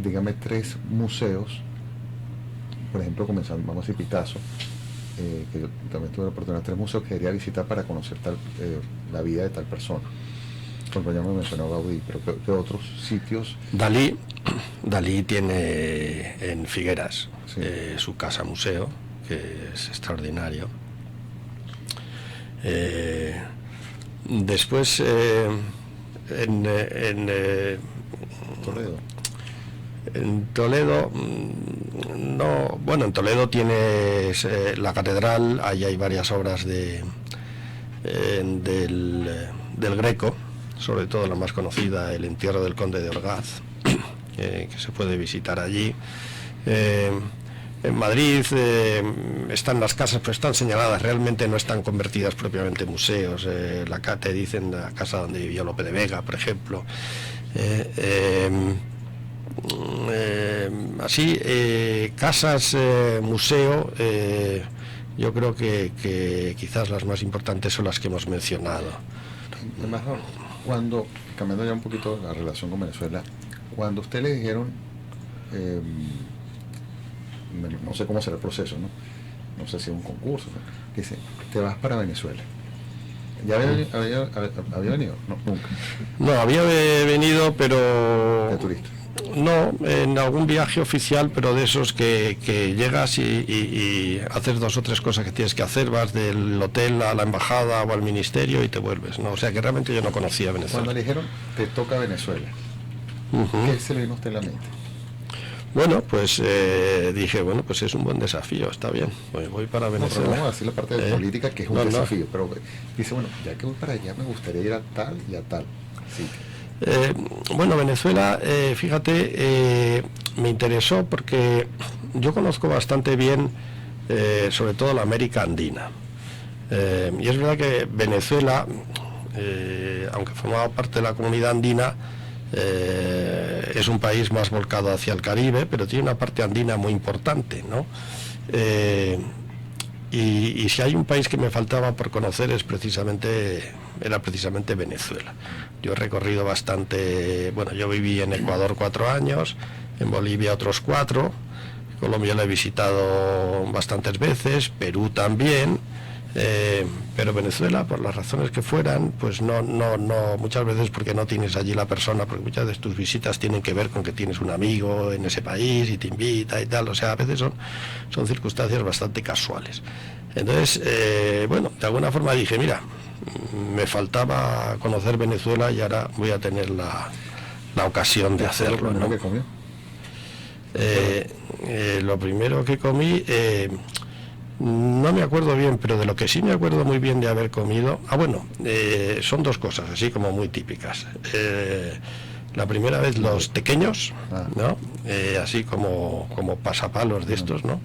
dígame 3 museos, por ejemplo, comenzando, vamos a decir Picasso, que yo también tuve la oportunidad de 3 museos que quería visitar para conocer la vida de tal persona. Por ejemplo, ya me mencionó Gaudí, pero ¿qué otros sitios? Dalí tiene en Figueras, Sí. Su casa museo, que es extraordinario. Después en Toledo. En Toledo, no, bueno, en Toledo tienes la catedral, ahí hay varias obras del Greco, sobre todo la más conocida, el entierro del conde de Orgaz, que se puede visitar allí. En Madrid están las casas, pero están señaladas, realmente no están convertidas propiamente en museos. Te dicen la casa donde vivió Lope de Vega, por ejemplo. Así, casas museo, yo creo que quizás las más importantes son las que hemos mencionado. Además, cuando, cambiando ya un poquito la relación con Venezuela, cuando usted le dijeron, no sé cómo será el proceso, no sé si es un concurso, que dice, te vas para Venezuela. ¿Ya había venido? No, nunca. No, había venido, pero... De turista. No, en algún viaje oficial, pero de esos que llegas y haces 2 o 3 cosas que tienes que hacer, vas del hotel a la embajada o al ministerio y te vuelves, ¿no? O sea que realmente yo no conocía Venezuela. Cuando le dijeron, te toca Venezuela, ¿qué se le vino a usted en la mente? Bueno, pues dije, bueno, pues es un buen desafío, está bien, voy para No, Venezuela. pero vamos a decir la parte de política, que es un No. desafío, pero dice, bueno, ya que voy para allá, me gustaría ir a tal y a tal. Sí. Bueno, Venezuela, fíjate, me interesó porque yo conozco bastante bien, sobre todo la América Andina. Y es verdad que Venezuela, aunque formaba parte de la comunidad andina, es un país más volcado hacia el Caribe, pero tiene una parte andina muy importante, ¿no? Y si hay un país que me faltaba por conocer era precisamente Venezuela. Yo he recorrido bastante, bueno, yo viví en Ecuador 4 años, en Bolivia otros 4, Colombia la he visitado bastantes veces, Perú también, pero Venezuela, por las razones que fueran, pues no, muchas veces porque no tienes allí la persona, porque muchas de tus visitas tienen que ver con que tienes un amigo en ese país y te invita y tal, o sea, a veces son circunstancias bastante casuales. Entonces, bueno, de alguna forma dije, mira, me faltaba conocer Venezuela y ahora voy a tener la ocasión de hacerlo, ¿no? ¿Qué comió? Lo primero que comí, no me acuerdo bien, pero de lo que sí me acuerdo muy bien de haber comido, son 2 cosas así como muy típicas. La primera vez los tequeños, ¿no? Así como pasapalos de estos, ¿no?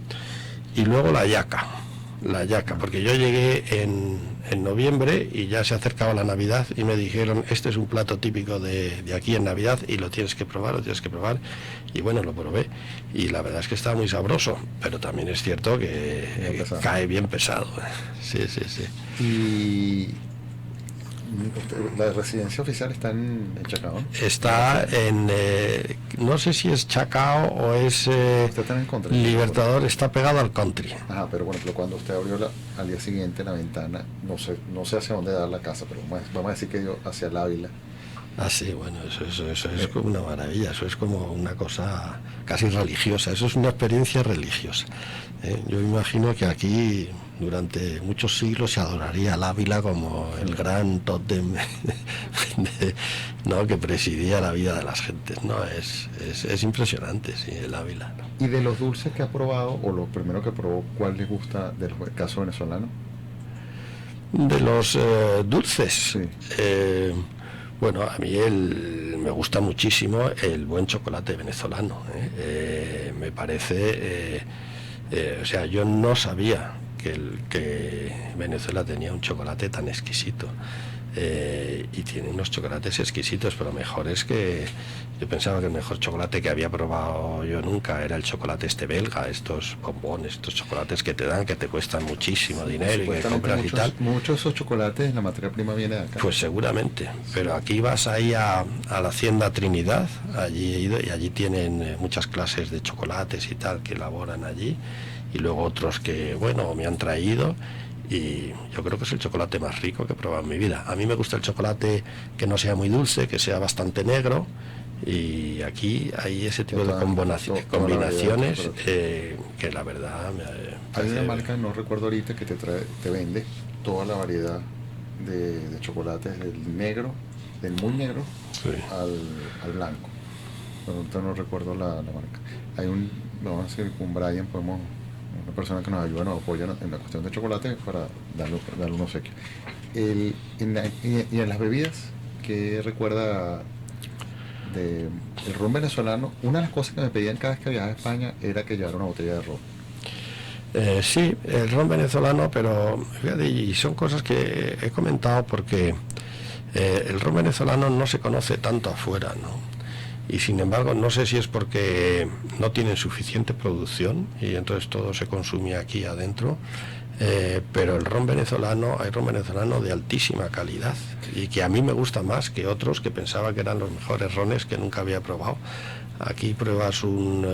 Y luego la yaca, porque yo llegué en noviembre y ya se acercaba la Navidad y me dijeron, este es un plato típico de aquí en Navidad y lo tienes que probar, y bueno, lo probé y la verdad es que está muy sabroso, pero también es cierto que cae bien pesado. Sí. Y la residencia oficial está en Chacao, ¿no? Está en, no sé si es Chacao o es Usted está en el country. Libertador, está pegado al country. Ajá, pero bueno, cuando usted abrió al día siguiente la ventana, no sé hacia dónde dar la casa, pero vamos a decir que yo hacia el Ávila. Ah, sí, bueno, eso es como una maravilla, eso es como una cosa casi religiosa, eso es una experiencia religiosa. Yo imagino que aquí durante muchos siglos se adoraría al Ávila como el gran tótem ¿no? que presidía la vida de las gentes, ¿no? Es impresionante, sí, el Ávila, ¿no? Y de los dulces que ha probado, o lo primero que probó, ¿cuál le gusta del caso venezolano? De los dulces, Sí. Bueno, a mí me gusta muchísimo el buen chocolate venezolano. Me parece, o sea, yo no sabía que Venezuela tenía un chocolate tan exquisito. y tiene unos chocolates exquisitos, pero mejores que... Yo pensaba que el mejor chocolate que había probado yo nunca era el chocolate belga, estos bombones, estos chocolates que te dan, que te cuestan muchísimo dinero y que compras y tal. Muchos de esos chocolates, la materia prima viene de acá. Pues seguramente, pero aquí vas ahí a la Hacienda Trinidad, allí he ido, y allí tienen muchas clases de chocolates y tal que elaboran allí, y luego otros que, bueno, me han traído, y yo creo que es el chocolate más rico que he probado en mi vida. A mí me gusta el chocolate que no sea muy dulce, que sea bastante negro, y aquí hay ese tipo de combinaciones que la verdad hay una marca, no recuerdo ahorita, que te vende toda la variedad de chocolates, del negro, del muy negro, sí, al blanco. Pero ahorita no recuerdo la marca. Hay vamos a hacer con Brian, podemos, una persona que nos ayuda, nos apoya en la cuestión de chocolate para darle un obsequio. Y en las bebidas, ¿qué recuerda del ron venezolano? Una de las cosas que me pedían cada vez que viajaba a España era que llevara una botella de ron. Sí, el ron venezolano, pero fíjate, y son cosas que he comentado porque el ron venezolano no se conoce tanto afuera, ¿no? Y sin embargo, no sé si es porque no tienen suficiente producción y entonces todo se consume aquí adentro, pero el ron venezolano, hay ron venezolano de altísima calidad y que a mí me gusta más que otros que pensaba que eran los mejores rones que nunca había probado. Aquí pruebas un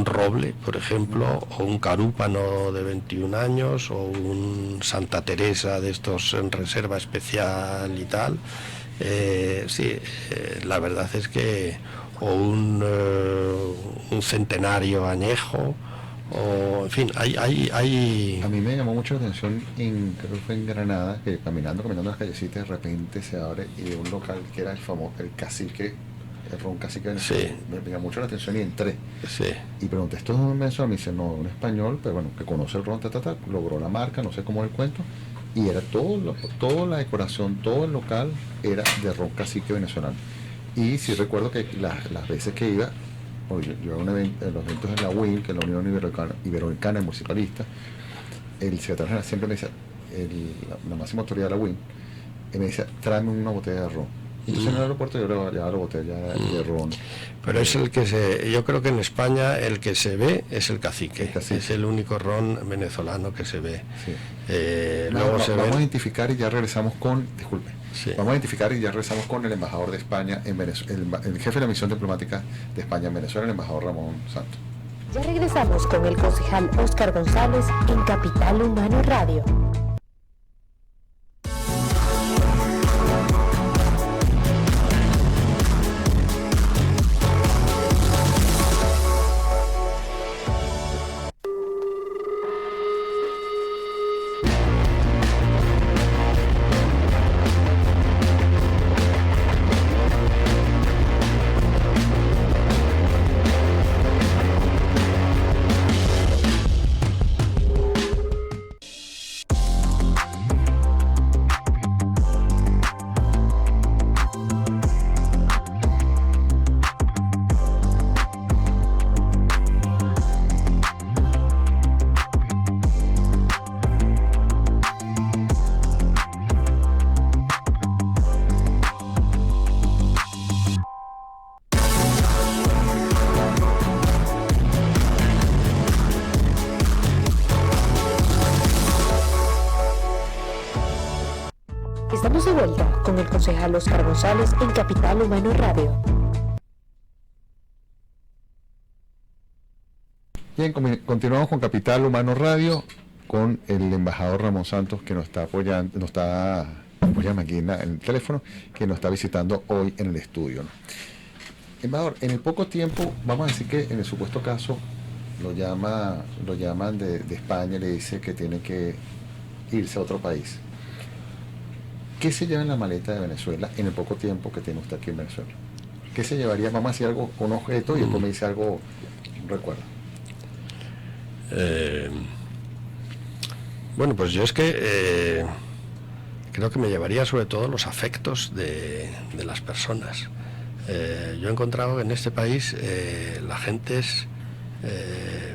roble, por ejemplo, o un carúpano de 21 años, o un Santa Teresa de estos en reserva especial y tal. La verdad es que o un centenario añejo, o en fin, hay... A mí me llamó mucho la atención, creo que fue en Granada, que caminando las callecitas, de repente se abre y de un local que era el famoso, el cacique, el ron cacique, sí, me llamó mucho la atención y entré. Sí. Y pregunté, ¿esto es un venezolano? Me dice, no, un español, pero bueno, que conoce el ron, logró la marca, no sé cómo es el cuento, y era toda la decoración, todo el local era de ron cacique venezolano. Y sí recuerdo que las veces que iba, yo en los eventos de la UIN, que es la Unión Iberoamericana Municipalista, el secretario general siempre me decía, la máxima autoridad de la UIN, me decía, tráeme una botella de ron. Entonces en el aeropuerto yo le llevaba la botella de ron. Pero es el que yo creo que en España el que se ve es el cacique. Es el único ron venezolano que se ve. Sí. Vamos a identificar y ya regresamos con, disculpe, sí, vamos a identificar y ya regresamos con el embajador de España en Venezuela, el jefe de la misión diplomática de España en Venezuela, el embajador Ramón Santos. Ya regresamos con el concejal Óscar González en Capital Humano Radio. Estamos de vuelta con el concejal Óscar González en Capital Humano Radio. Bien, continuamos con Capital Humano Radio, con el embajador Ramón Santos, que nos está apoyando, apóyame aquí en el teléfono, que nos está visitando hoy en el estudio, ¿no? Embajador, en el poco tiempo, vamos a decir que en el supuesto caso, lo llaman de España, le dice que tiene que irse a otro país. ¿Qué se lleva en la maleta de Venezuela en el poco tiempo que tiene usted aquí en Venezuela? ¿Qué se llevaría? Vamos a decir algo, un objeto, y después me dice algo, un recuerdo. Bueno, pues yo es que creo que me llevaría sobre todo los afectos de las personas. Yo he encontrado que en este país la gente es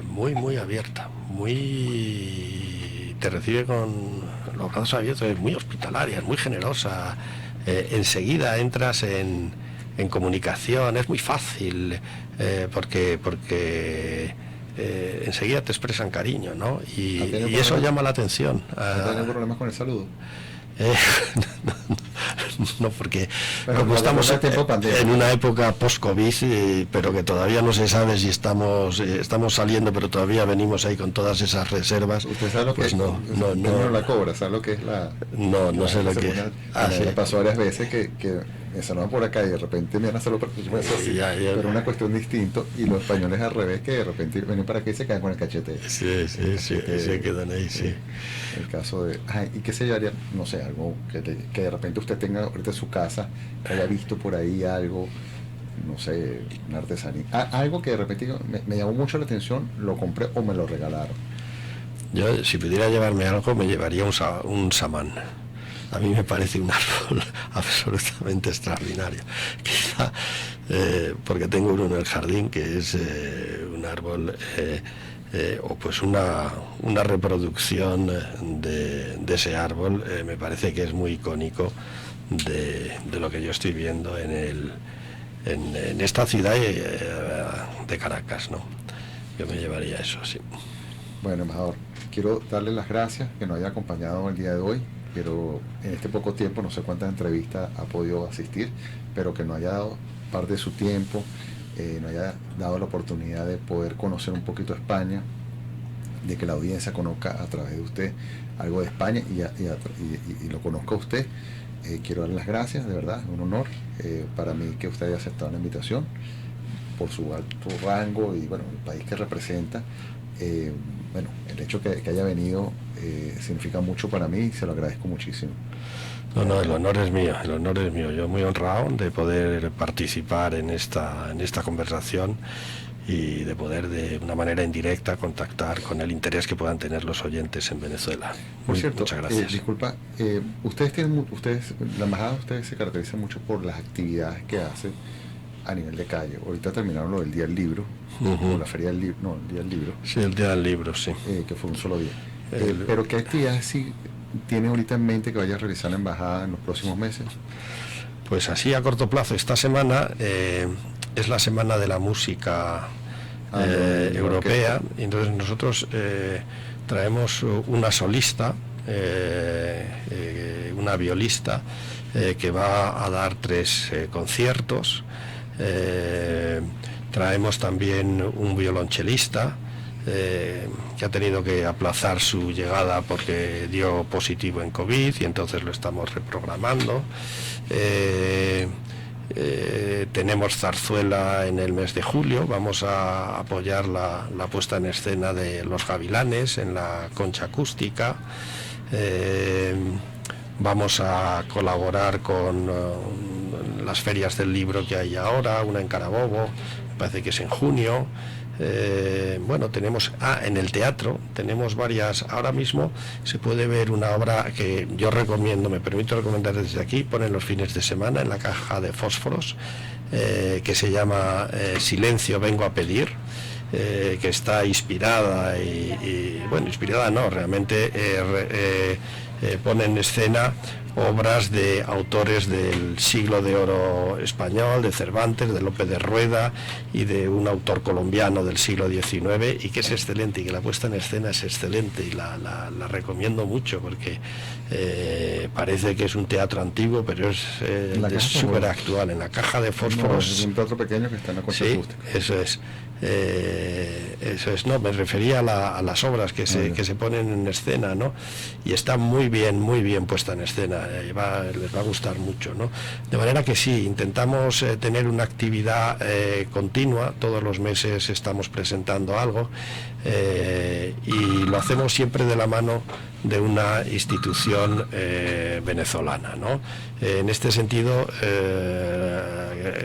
muy abierta, te recibe con los brazos abiertos, es muy hospitalaria, es muy generosa. Enseguida entras en comunicación, es muy fácil, porque enseguida te expresan cariño, ¿no? Y eso llama la atención. ¿No tienes problemas con el saludo? No, porque Pero como estamos pandemia, en una época post-COVID, pero que todavía no se sabe si estamos saliendo, pero todavía venimos ahí con todas esas reservas. ¿Usted sabe lo que pues es? no La cobra, ¿sabe lo que es la? No sé lo que es. Sí. Me pasó varias veces que me saludan por acá y de repente me van a saludar, Ya. pero una cuestión distinta, y los españoles al revés, que de repente vienen para acá y se quedan con el cachete. Sí, se quedan ahí, sí. El caso de... ¿y qué se llevaría? No sé, algo que de repente usted tenga ahorita en su casa, que haya visto por ahí algo, no sé, una artesanía, algo que de repente me llamó mucho la atención, lo compré o me lo regalaron. Yo, si pudiera llevarme algo, me llevaría un samán. A mí me parece un árbol absolutamente extraordinario. Quizá porque tengo uno en el jardín que es un árbol o pues una reproducción de ese árbol. Me parece que es muy icónico de lo que yo estoy viendo en esta ciudad de Caracas, ¿no? Yo me llevaría eso, sí. Bueno, embajador, quiero darle las gracias que nos haya acompañado el día de hoy. Pero en este poco tiempo, no sé cuántas entrevistas ha podido asistir, pero que nos haya dado parte de su tiempo, nos haya dado la oportunidad de poder conocer un poquito España, de que la audiencia conozca a través de usted algo de España y lo conozca usted. Quiero darle las gracias, de verdad, un honor para mí que usted haya aceptado la invitación por su alto rango y bueno, el país que representa. Bueno, el hecho que haya venido significa mucho para mí y se lo agradezco muchísimo. No, el honor es mío. Yo muy honrado de poder participar en esta conversación y de poder de una manera indirecta contactar con el interés que puedan tener los oyentes en Venezuela. Por cierto, muchas gracias. Disculpa, la embajada de ustedes se caracteriza mucho por las actividades que hace a nivel de calle. Ahorita terminaron lo del Día del Libro, o la Feria del Libro, el Día del Libro. Sí, el Día del Libro, sí. Que fue un solo día. Pero ¿qué actividades sí tiene ahorita en mente que vaya a realizar la embajada en los próximos meses? Pues así a corto plazo, esta semana es la semana de la música europea, y entonces nosotros traemos una solista, una violista, que va a dar 3 conciertos. Traemos también un violonchelista que ha tenido que aplazar su llegada porque dio positivo en COVID y entonces lo estamos reprogramando. Tenemos zarzuela en el mes de julio, vamos a apoyar la puesta en escena de Los Gavilanes en la Concha Acústica. Vamos a colaborar con las ferias del libro que hay ahora, una en Carabobo, me parece que es en junio. Bueno, tenemos en el teatro tenemos varias. Ahora mismo se puede ver una obra que yo recomiendo, me permito recomendar desde aquí, ponen los fines de semana en la caja de fósforos, que se llama Silencio vengo a pedir, que está inspirada inspirada no, realmente pone en escena obras de autores del siglo de oro español, de Cervantes, de Lope de Rueda y de un autor colombiano del siglo XIX, y que es excelente, y que la puesta en escena es excelente, y la recomiendo mucho porque parece que es un teatro antiguo, pero es súper actual. En la caja de fósforos. No, es un teatro pequeño que está en la Concha Acústica. Eso es, no, me refería a las obras que se ponen en escena, ¿no? Y está muy bien puesta en escena, les va a gustar mucho, ¿no? De manera que sí, intentamos tener una actividad continua, todos los meses estamos presentando algo, y lo hacemos siempre de la mano de una institución venezolana, ¿no? En este sentido,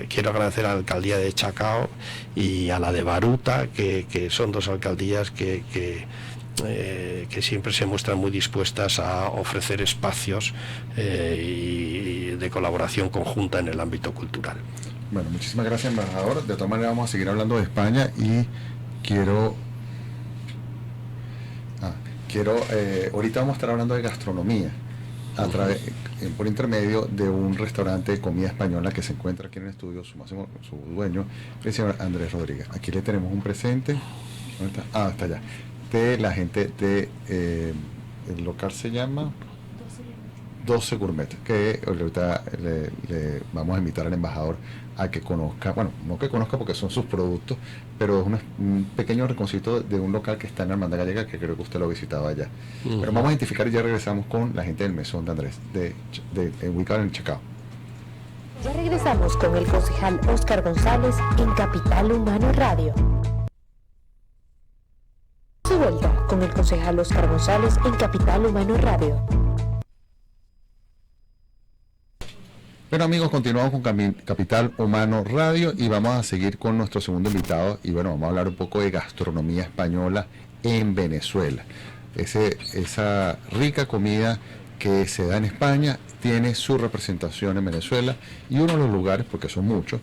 quiero agradecer a la alcaldía de Chacao y a la de Baruta, que son 2 alcaldías que siempre se muestran muy dispuestas a ofrecer espacios y de colaboración conjunta en el ámbito cultural. Bueno, muchísimas gracias, embajador. De todas maneras vamos a seguir hablando de España y quiero quiero, ahorita vamos a estar hablando de gastronomía a través, por intermedio de un restaurante de comida española que se encuentra aquí en el estudio, su dueño, el señor Andrés Rodríguez. Aquí le tenemos un presente, ¿dónde está? Ah, está allá, de la gente de, el local se llama 12 Gourmet, que ahorita le vamos a invitar al embajador a que conozca, bueno, no que conozca porque son sus productos, pero es un pequeño rinconcito de un local que está en Armanda Gallega, que creo que usted lo visitaba allá. Pero vamos a identificar y ya regresamos con la gente del Mesón de Andrés, ubicado en Chacao. Ya regresamos con el concejal Óscar González en Capital Humano Radio. De vuelta con el concejal Óscar González en Capital Humano Radio. Bueno amigos, continuamos con Capital Humano Radio y vamos a seguir con nuestro segundo invitado y bueno, vamos a hablar un poco de gastronomía española en Venezuela. Esa rica comida que se da en España tiene su representación en Venezuela y uno de los lugares, porque son muchos,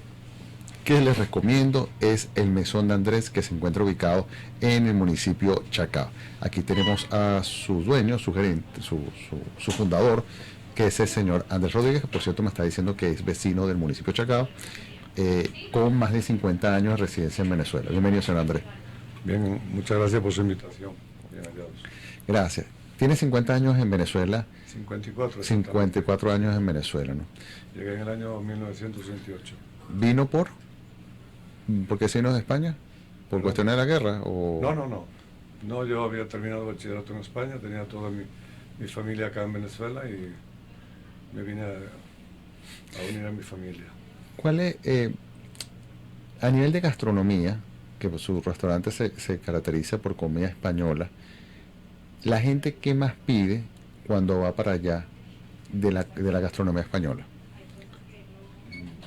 que les recomiendo es el Mesón de Andrés, que se encuentra ubicado en el municipio Chacao. Aquí tenemos a su dueño, su gerente, su fundador, que es el señor Andrés Rodríguez, que por cierto me está diciendo que es vecino del municipio Chacao, con más de 50 años de residencia en Venezuela. Bienvenido, señor Andrés. Bien, muchas gracias por su invitación. Bien hallados. Gracias. Tiene 50 años en Venezuela. 54. 54 años en Venezuela, ¿no? Llegué en el año 1968. ¿Vino por qué se vino de España? ¿Por cuestiones de la guerra? O... No. No, yo había terminado el bachillerato en España, tenía toda mi familia acá en Venezuela y me vine a unir a mi familia. ¿Cuál es, a nivel de gastronomía, que pues, su restaurante se caracteriza por comida española, la gente qué más pide cuando va para allá de la gastronomía española?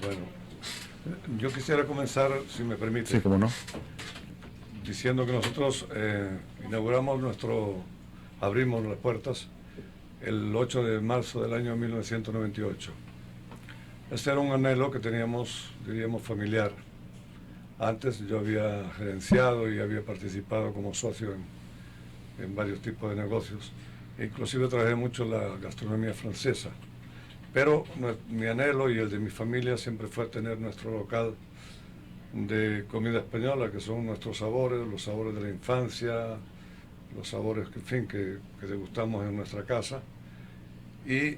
Bueno, yo quisiera comenzar, si me permite, Sí, cómo no. diciendo que nosotros abrimos las puertas el 8 de marzo del año 1998. Este era un anhelo que teníamos, diríamos, familiar. Antes yo había gerenciado y había participado como socio en varios tipos de negocios. Inclusive trabajé mucho la gastronomía francesa. Pero mi anhelo y el de mi familia siempre fue tener nuestro local de comida española, que son nuestros sabores, los sabores de la infancia, los sabores que degustamos en nuestra casa, y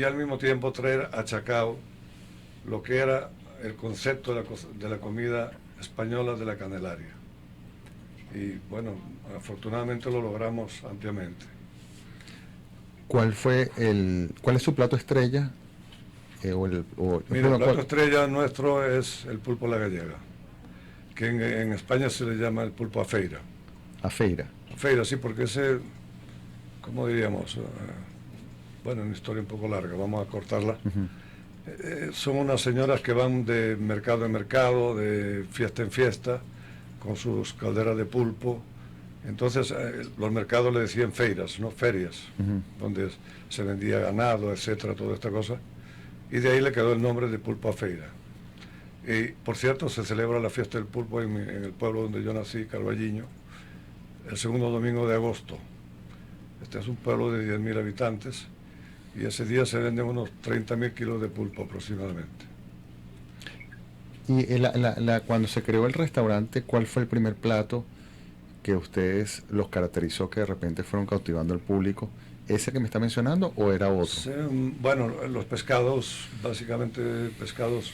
al mismo tiempo traer a Chacao lo que era el concepto de la comida española de la Candelaria. Y bueno, afortunadamente lo logramos ampliamente. ¿Cuál es su plato estrella? Mira, el plato estrella nuestro es el pulpo a la gallega, que en España se le llama el pulpo a feira. A feira. Feira, sí, porque ese, ¿cómo diríamos? Bueno, una historia un poco larga, vamos a cortarla. Son unas señoras que van de mercado en mercado, de fiesta en fiesta, con sus calderas de pulpo. Entonces, los mercados le decían feiras, ¿no? Ferias, donde se vendía ganado, etcétera, toda esta cosa. Y de ahí le quedó el nombre de pulpo a feira. Y, por cierto, se celebra la fiesta del pulpo en el pueblo donde yo nací, Carballiño, el segundo domingo de agosto. Este es un pueblo de 10.000 habitantes y ese día se venden unos 30.000 kilos de pulpo aproximadamente. Y cuando se creó el restaurante, ¿cuál fue el primer plato que ustedes los caracterizó que de repente fueron cautivando al público? ¿Ese que me está mencionando o era otro? Sí, bueno, los pescados, básicamente pescados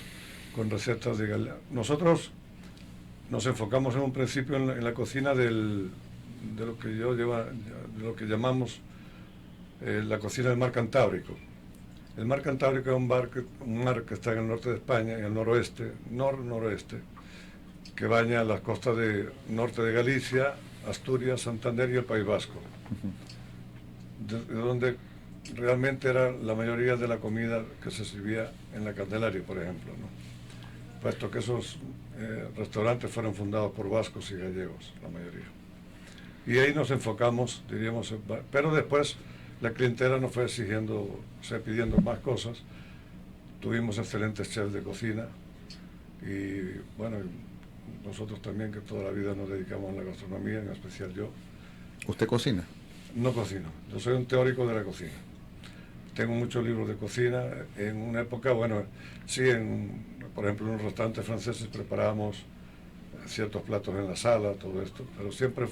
con recetas de galera. Nosotros nos enfocamos en un principio en la cocina de lo que llamamos la cocina del mar Cantábrico. El mar Cantábrico es un mar que está en el norte de España, en el noroeste, noroeste, que baña las costas de norte de Galicia, Asturias, Santander y el País Vasco, de donde realmente era la mayoría de la comida que se servía en la Candelaria, por ejemplo, ¿no? Puesto que esos restaurantes fueron fundados por vascos y gallegos, la mayoría. Y ahí nos enfocamos, diríamos, pero después la clientela nos fue pidiendo más cosas. Tuvimos excelentes chefs de cocina y bueno, nosotros también que toda la vida nos dedicamos a la gastronomía, en especial yo. ¿Usted cocina? No cocino, yo soy un teórico de la cocina. Tengo muchos libros de cocina. En una época, bueno, sí, por ejemplo, en un restaurante francés preparábamos ciertos platos en la sala, todo esto, pero siempre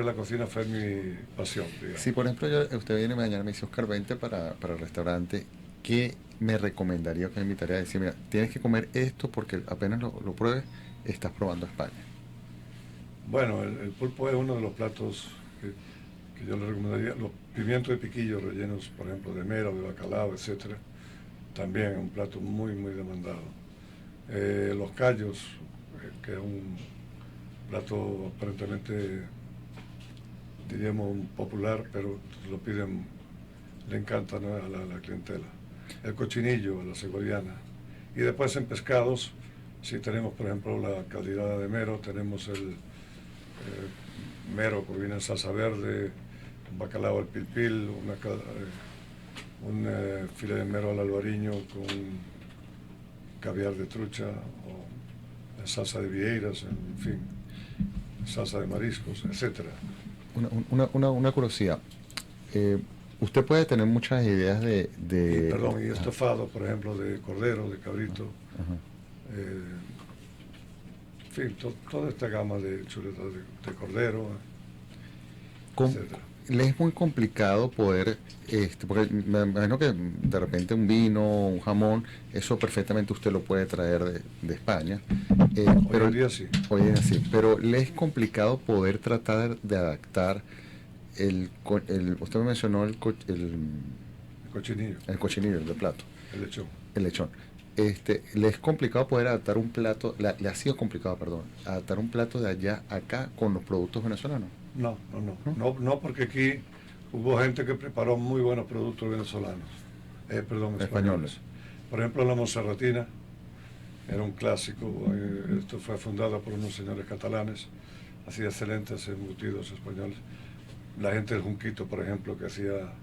la cocina fue mi pasión, digamos. Si por ejemplo usted viene mañana y me dice, Oscar, vente para el restaurante, ¿qué me recomendaría, que me invitaría a decir, mira, tienes que comer esto porque apenas lo pruebes, estás probando España? Bueno, el pulpo es uno de los platos que yo le recomendaría. Los pimientos de piquillo rellenos, por ejemplo, de mera, de bacalao, etcétera, también es un plato muy, muy demandado. Los callos, que es un plato aparentemente, diríamos, popular, pero lo piden, le encanta, ¿no?, a la clientela. El cochinillo, la segoviana. Y después en pescados, si tenemos, por ejemplo, la calidad de mero, tenemos el mero que viene en salsa verde, un bacalao al pilpil, un filete de mero al albariño con caviar de trucha, o salsa de vieiras, en fin, salsa de mariscos, etcétera. Una curiosidad. Usted puede tener muchas ideas Y estofado, por ejemplo, de cordero, de cabrito. Ajá. En fin, toda esta gama de chuletas de cordero, etcétera. Le es muy complicado poder, porque me imagino que de repente un vino, un jamón, eso perfectamente usted lo puede traer de España. Hoy en día sí. Hoy en día sí, pero le es complicado poder tratar de adaptar usted me mencionó el Cochinillo, el cochinillo, el de plato, el lechón. el lechón. Le es complicado poder adaptar un plato, le ha sido complicado, perdón, adaptar un plato de allá a acá con los productos venezolanos. No, porque aquí hubo gente que preparó muy buenos productos venezolanos, españoles. Por ejemplo, la monserratina era un clásico. Esto fue fundado por unos señores catalanes, hacía excelentes embutidos españoles. La gente del Junquito, por ejemplo, que hacía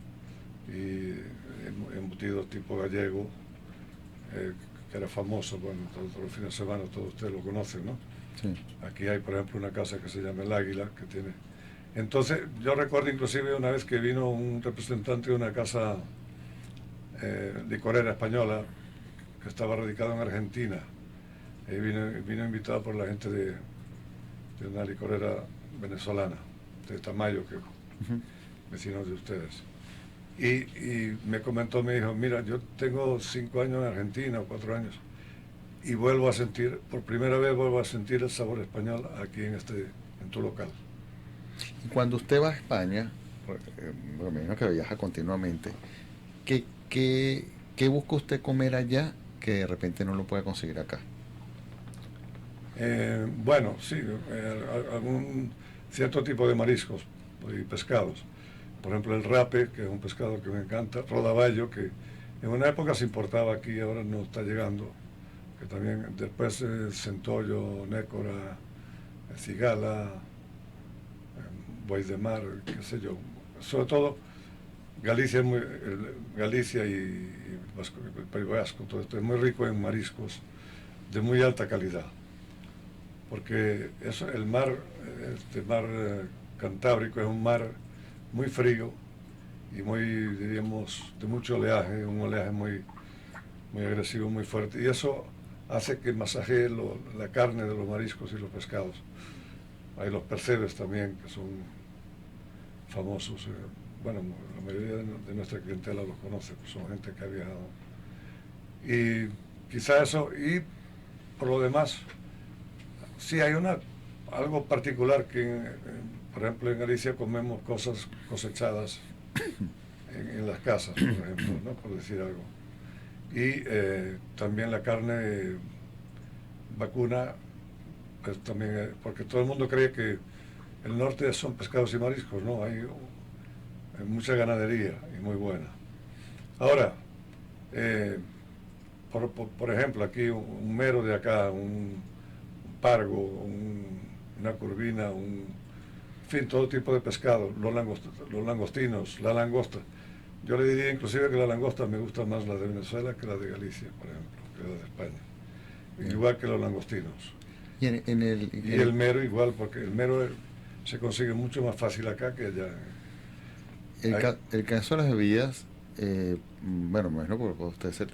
embutidos tipo gallego, que era famoso, bueno, todos los fines de semana, todos ustedes lo conocen, ¿no? Sí. Aquí hay, por ejemplo, una casa que se llama El Águila, que tiene... Entonces, yo recuerdo inclusive una vez que vino un representante de una casa licorera española, que estaba radicado en Argentina, y vino invitado por la gente de una licorera venezolana, de Tamayo, que vecinos de ustedes. Y me comentó, me dijo, mira, yo tengo 5 años en Argentina, o 4 años, y por primera vez vuelvo a sentir el sabor español aquí en tu local. Y cuando usted va a España, me imagino que viaja continuamente, ¿qué busca usted comer allá que de repente no lo puede conseguir acá? Bueno, sí, algún cierto tipo de mariscos y pescados. Por ejemplo, el rape, que es un pescado que me encanta, rodaballo, que en una época se importaba aquí, ahora no está llegando, que también después centollo, nécora, cigala, buey de mar, qué sé yo. Sobre todo Galicia y el País Vasco, todo esto es muy rico en mariscos de muy alta calidad, porque el mar Cantábrico es un mar muy frío y muy, diríamos, de mucho oleaje, un oleaje muy, muy agresivo, muy fuerte, y eso hace que masajee la carne de los mariscos y los pescados. Hay los percebes también, que son famosos. Bueno, la mayoría de nuestra clientela los conoce, pues son gente que ha viajado. Y quizá eso, y por lo demás, sí hay algo particular que, por ejemplo, en Galicia comemos cosas cosechadas en las casas, por ejemplo, ¿no?, por decir algo. Y también la carne vacuna, pues también, porque todo el mundo cree que el norte son pescados y mariscos, ¿no? Hay mucha ganadería y muy buena. Ahora, por ejemplo, aquí un mero de acá, un pargo, una curvina, en fin, todo tipo de pescado, los langostinos, la langosta. Yo le diría inclusive que la langosta me gusta más la de Venezuela que la de Galicia, por ejemplo, que la de España. Igual que los langostinos. Y el el mero igual, porque el mero se consigue mucho más fácil acá que allá. El caso de las bebidas, bueno, me imagino que para usted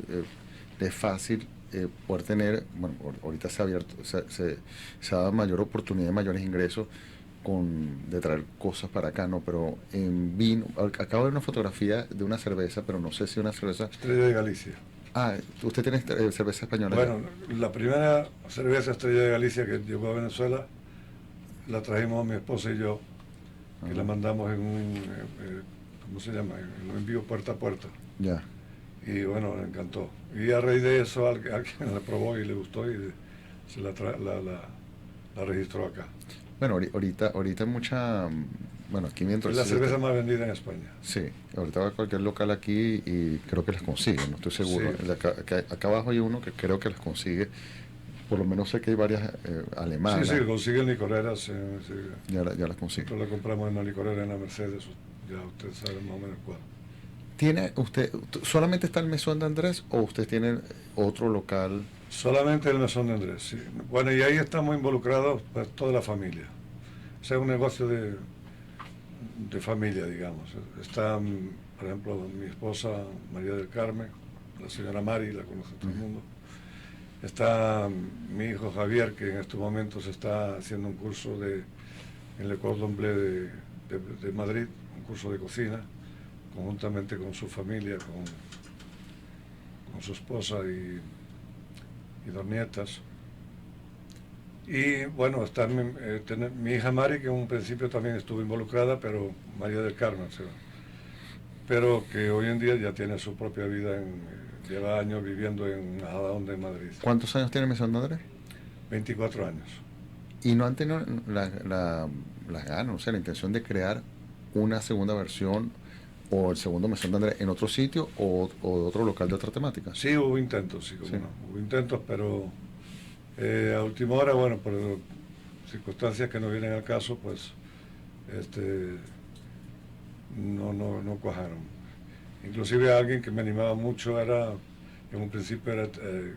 es fácil poder tener, bueno, ahorita se ha abierto, se ha dado mayor oportunidad, mayores ingresos de traer cosas para acá, ¿no? Pero en vino, acabo de ver una fotografía de una cerveza, pero no sé si una cerveza... Estrella de Galicia. Ah, ¿usted tiene cerveza española? Bueno, la primera cerveza Estrella de Galicia que llegó a Venezuela, la trajimos mi esposa y yo, que la mandamos en un, ¿cómo se llama? En un envío puerta a puerta. Ya. Y bueno, le encantó. Y a raíz de eso, alguien la probó y le gustó y se la registró acá. Bueno, ahorita mucha, bueno, aquí mientras... Es la cerveza más vendida en España. Sí, ahorita va a cualquier local aquí y creo que las consigue, no estoy seguro. Sí. Acá abajo hay uno que creo que las consigue, por lo menos sé que hay varias alemanas. Sí, consiguen licoreras. Sí. Ya las consigue. Nosotros la compramos en una licorera en la Mercedes, ya usted sabe más o menos cuál. ¿Tiene usted, solamente está el Mesón de Andrés o usted tiene otro local? Solamente el Mesón de Andrés, sí. Bueno, y ahí estamos involucrados pues, toda la familia. O sea, es un negocio de familia, digamos. Está, por ejemplo, mi esposa María del Carmen, la señora Mari, la conoce todo el mundo. Está mi hijo Javier, que en estos momentos está haciendo un curso en Le Cordon Bleu de Madrid, un curso de cocina, conjuntamente con su familia, con su esposa y dos nietas. Y bueno, está mi hija Mari, que en un principio también estuvo involucrada, pero María del Carmen, pero que hoy en día ya tiene su propia vida, lleva años viviendo en Majadahonda, en Madrid. ¿Cuántos años tiene Mesón de Andrés? 24 años. ¿Y no han tenido las ganas, o sea, la intención de crear una segunda versión o el segundo Mesón de Andrés en otro sitio o otro local de otra temática? Sí, hubo intentos, sí, como Sí. no. Hubo intentos, pero a última hora, bueno, por circunstancias que no vienen al caso, pues no cuajaron. Inclusive alguien que me animaba mucho en un principio era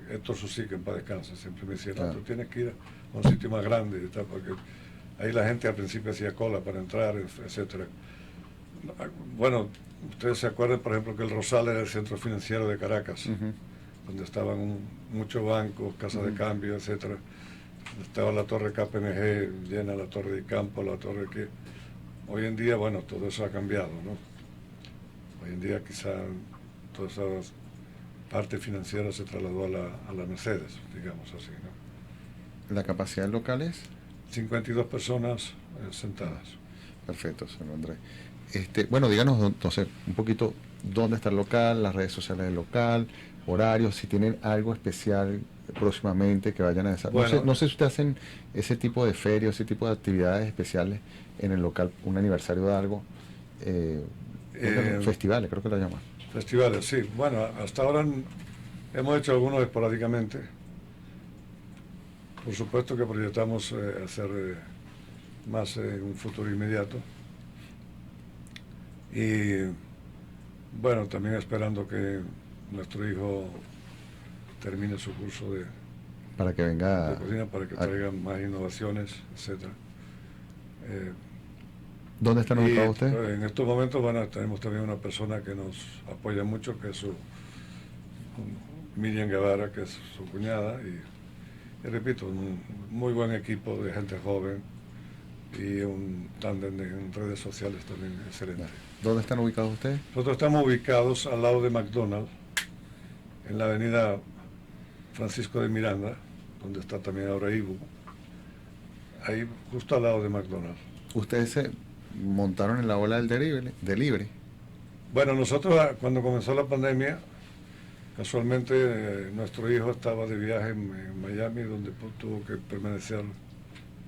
Héctor Susí, que en paz descanse, siempre me decía, Claro. tú tienes que ir a un sitio más grande y tal, porque ahí la gente al principio hacía cola para entrar, etcétera. Bueno, ustedes se acuerdan, por ejemplo, que el Rosal era el centro financiero de Caracas, Ujú. donde estaban muchos bancos, casas de cambio, etcétera. Estaba la torre KPMG llena, la torre de Campo, la torre que... Hoy en día, bueno, todo eso ha cambiado, ¿no? Hoy en día quizá toda esa parte financiera se trasladó a la Mercedes, digamos así, ¿no? ¿La capacidad del local es? 52 personas sentadas. Perfecto, señor Andrés. Bueno, díganos, entonces, un poquito dónde está el local, las redes sociales del local, horarios, si tienen algo especial próximamente que vayan a desarrollar. Bueno. No sé si ustedes hacen ese tipo de ferias, ese tipo de actividades especiales en el local, un aniversario de algo, festivales, creo que lo llaman. Festivales, sí. Bueno, hasta ahora hemos hecho algunos esporádicamente. Por supuesto que proyectamos hacer más en un futuro inmediato. Y bueno, también esperando que nuestro hijo termine su curso de Para que venga cocina para que traiga más innovaciones, etcétera. ¿Dónde están Y ubicados ustedes? en estos momentos, bueno, tenemos también una persona que nos apoya mucho, que es Miriam Guevara, que es su cuñada, y repito, un muy buen equipo de gente joven y un tándem en redes sociales también excelente. ¿Dónde están ubicados ustedes? Nosotros estamos ubicados al lado de McDonald's, en la avenida Francisco de Miranda, donde está también ahora Ibu, ahí justo al lado de McDonald's. Ustedes se montaron en la ola del delivery. Bueno, nosotros cuando comenzó la pandemia, casualmente nuestro hijo estaba de viaje en Miami, donde tuvo que permanecer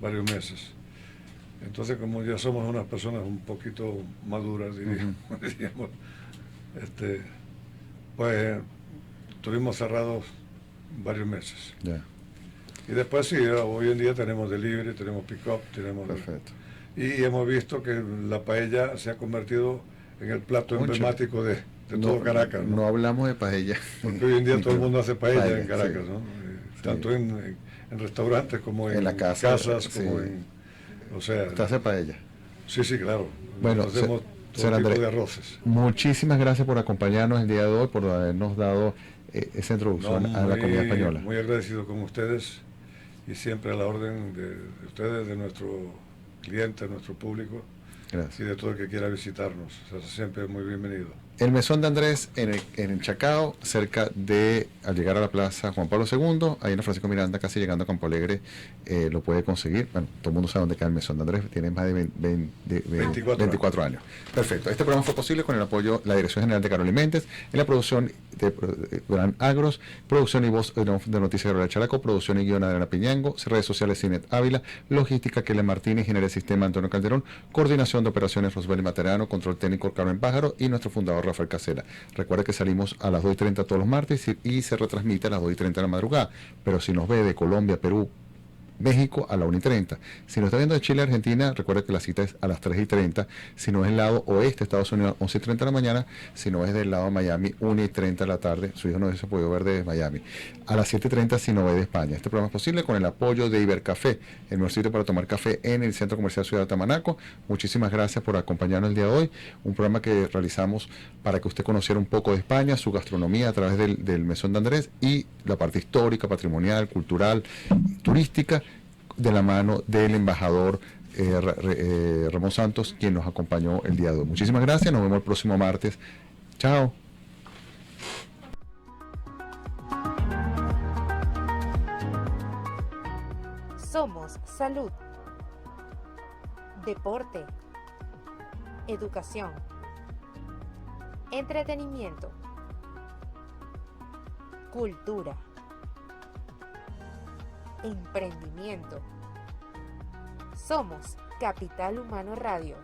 varios meses. Entonces, como ya somos unas personas un poquito maduras, diríamos, pues estuvimos cerrados varios meses. Ya, Y después sí, hoy en día tenemos delivery, tenemos pick-up, tenemos... perfecto. Y hemos visto que la paella se ha convertido en el plato Cónchale. emblemático de todo Caracas, ¿no? No hablamos de paella. Porque hoy en día todo el mundo hace paella en sí. Caracas, ¿no? Tanto en restaurantes como en En la casa, casas, sí. como O sea, Usted hace paella. sí, claro. Bueno, Hacemos todo señor tipo Andrés, de arroces. muchísimas gracias por acompañarnos el día de hoy, por habernos dado esa introducción No, a la comida española. Muy agradecido con ustedes y siempre a la orden de ustedes, de nuestro cliente, nuestro público Gracias. y de todo el que quiera visitarnos. O sea, siempre muy bienvenido. El Mesón de Andrés en el Chacao, cerca de, al llegar a la Plaza Juan Pablo II, ahí en la Francisco Miranda, casi llegando a Campo Alegre, lo puede conseguir. Bueno, todo el mundo sabe dónde queda el Mesón de Andrés, tiene más de 24 años. Perfecto. Este programa fue posible con el apoyo de la Dirección General de Carol Méndez, en la producción de Durán Agros, producción y voz de Noticias Gabriela Characo, producción y guion Adriana Piñango, redes sociales Cinet Ávila, logística Kele Martínez, ingeniería de sistema Antonio Calderón, coordinación de operaciones Rosbel Materano, control técnico Carmen Pájaro y nuestro fundador Rafael Casera. Recuerda que salimos a las 2:30 todos los martes y se retransmite a las 2:30 de la madrugada, pero si nos ve de Colombia, Perú, México a la 1:30. Si nos está viendo de Chile, Argentina, recuerda que la cita es a las 3:30. Si no es del lado oeste, Estados Unidos, 11:30 de la mañana. Si no es del lado de Miami, 1:30 de la tarde. Su hijo no se puede ver desde Miami. A las 7:30 si no ve de España. Este programa es posible con el apoyo de Ibercafé, el mejor sitio para tomar café en el Centro Comercial Ciudad de Tamanaco. Muchísimas gracias por acompañarnos el día de hoy. Un programa que realizamos para que usted conociera un poco de España, su gastronomía a través del Mesón de Andrés y la parte histórica, patrimonial, cultural, turística, de la mano del embajador Ramón Santos, quien nos acompañó el día de hoy. Muchísimas gracias, nos vemos el próximo martes. Chao. Somos salud, deporte, educación, entretenimiento, cultura, emprendimiento. Somos Capital Humano Radio.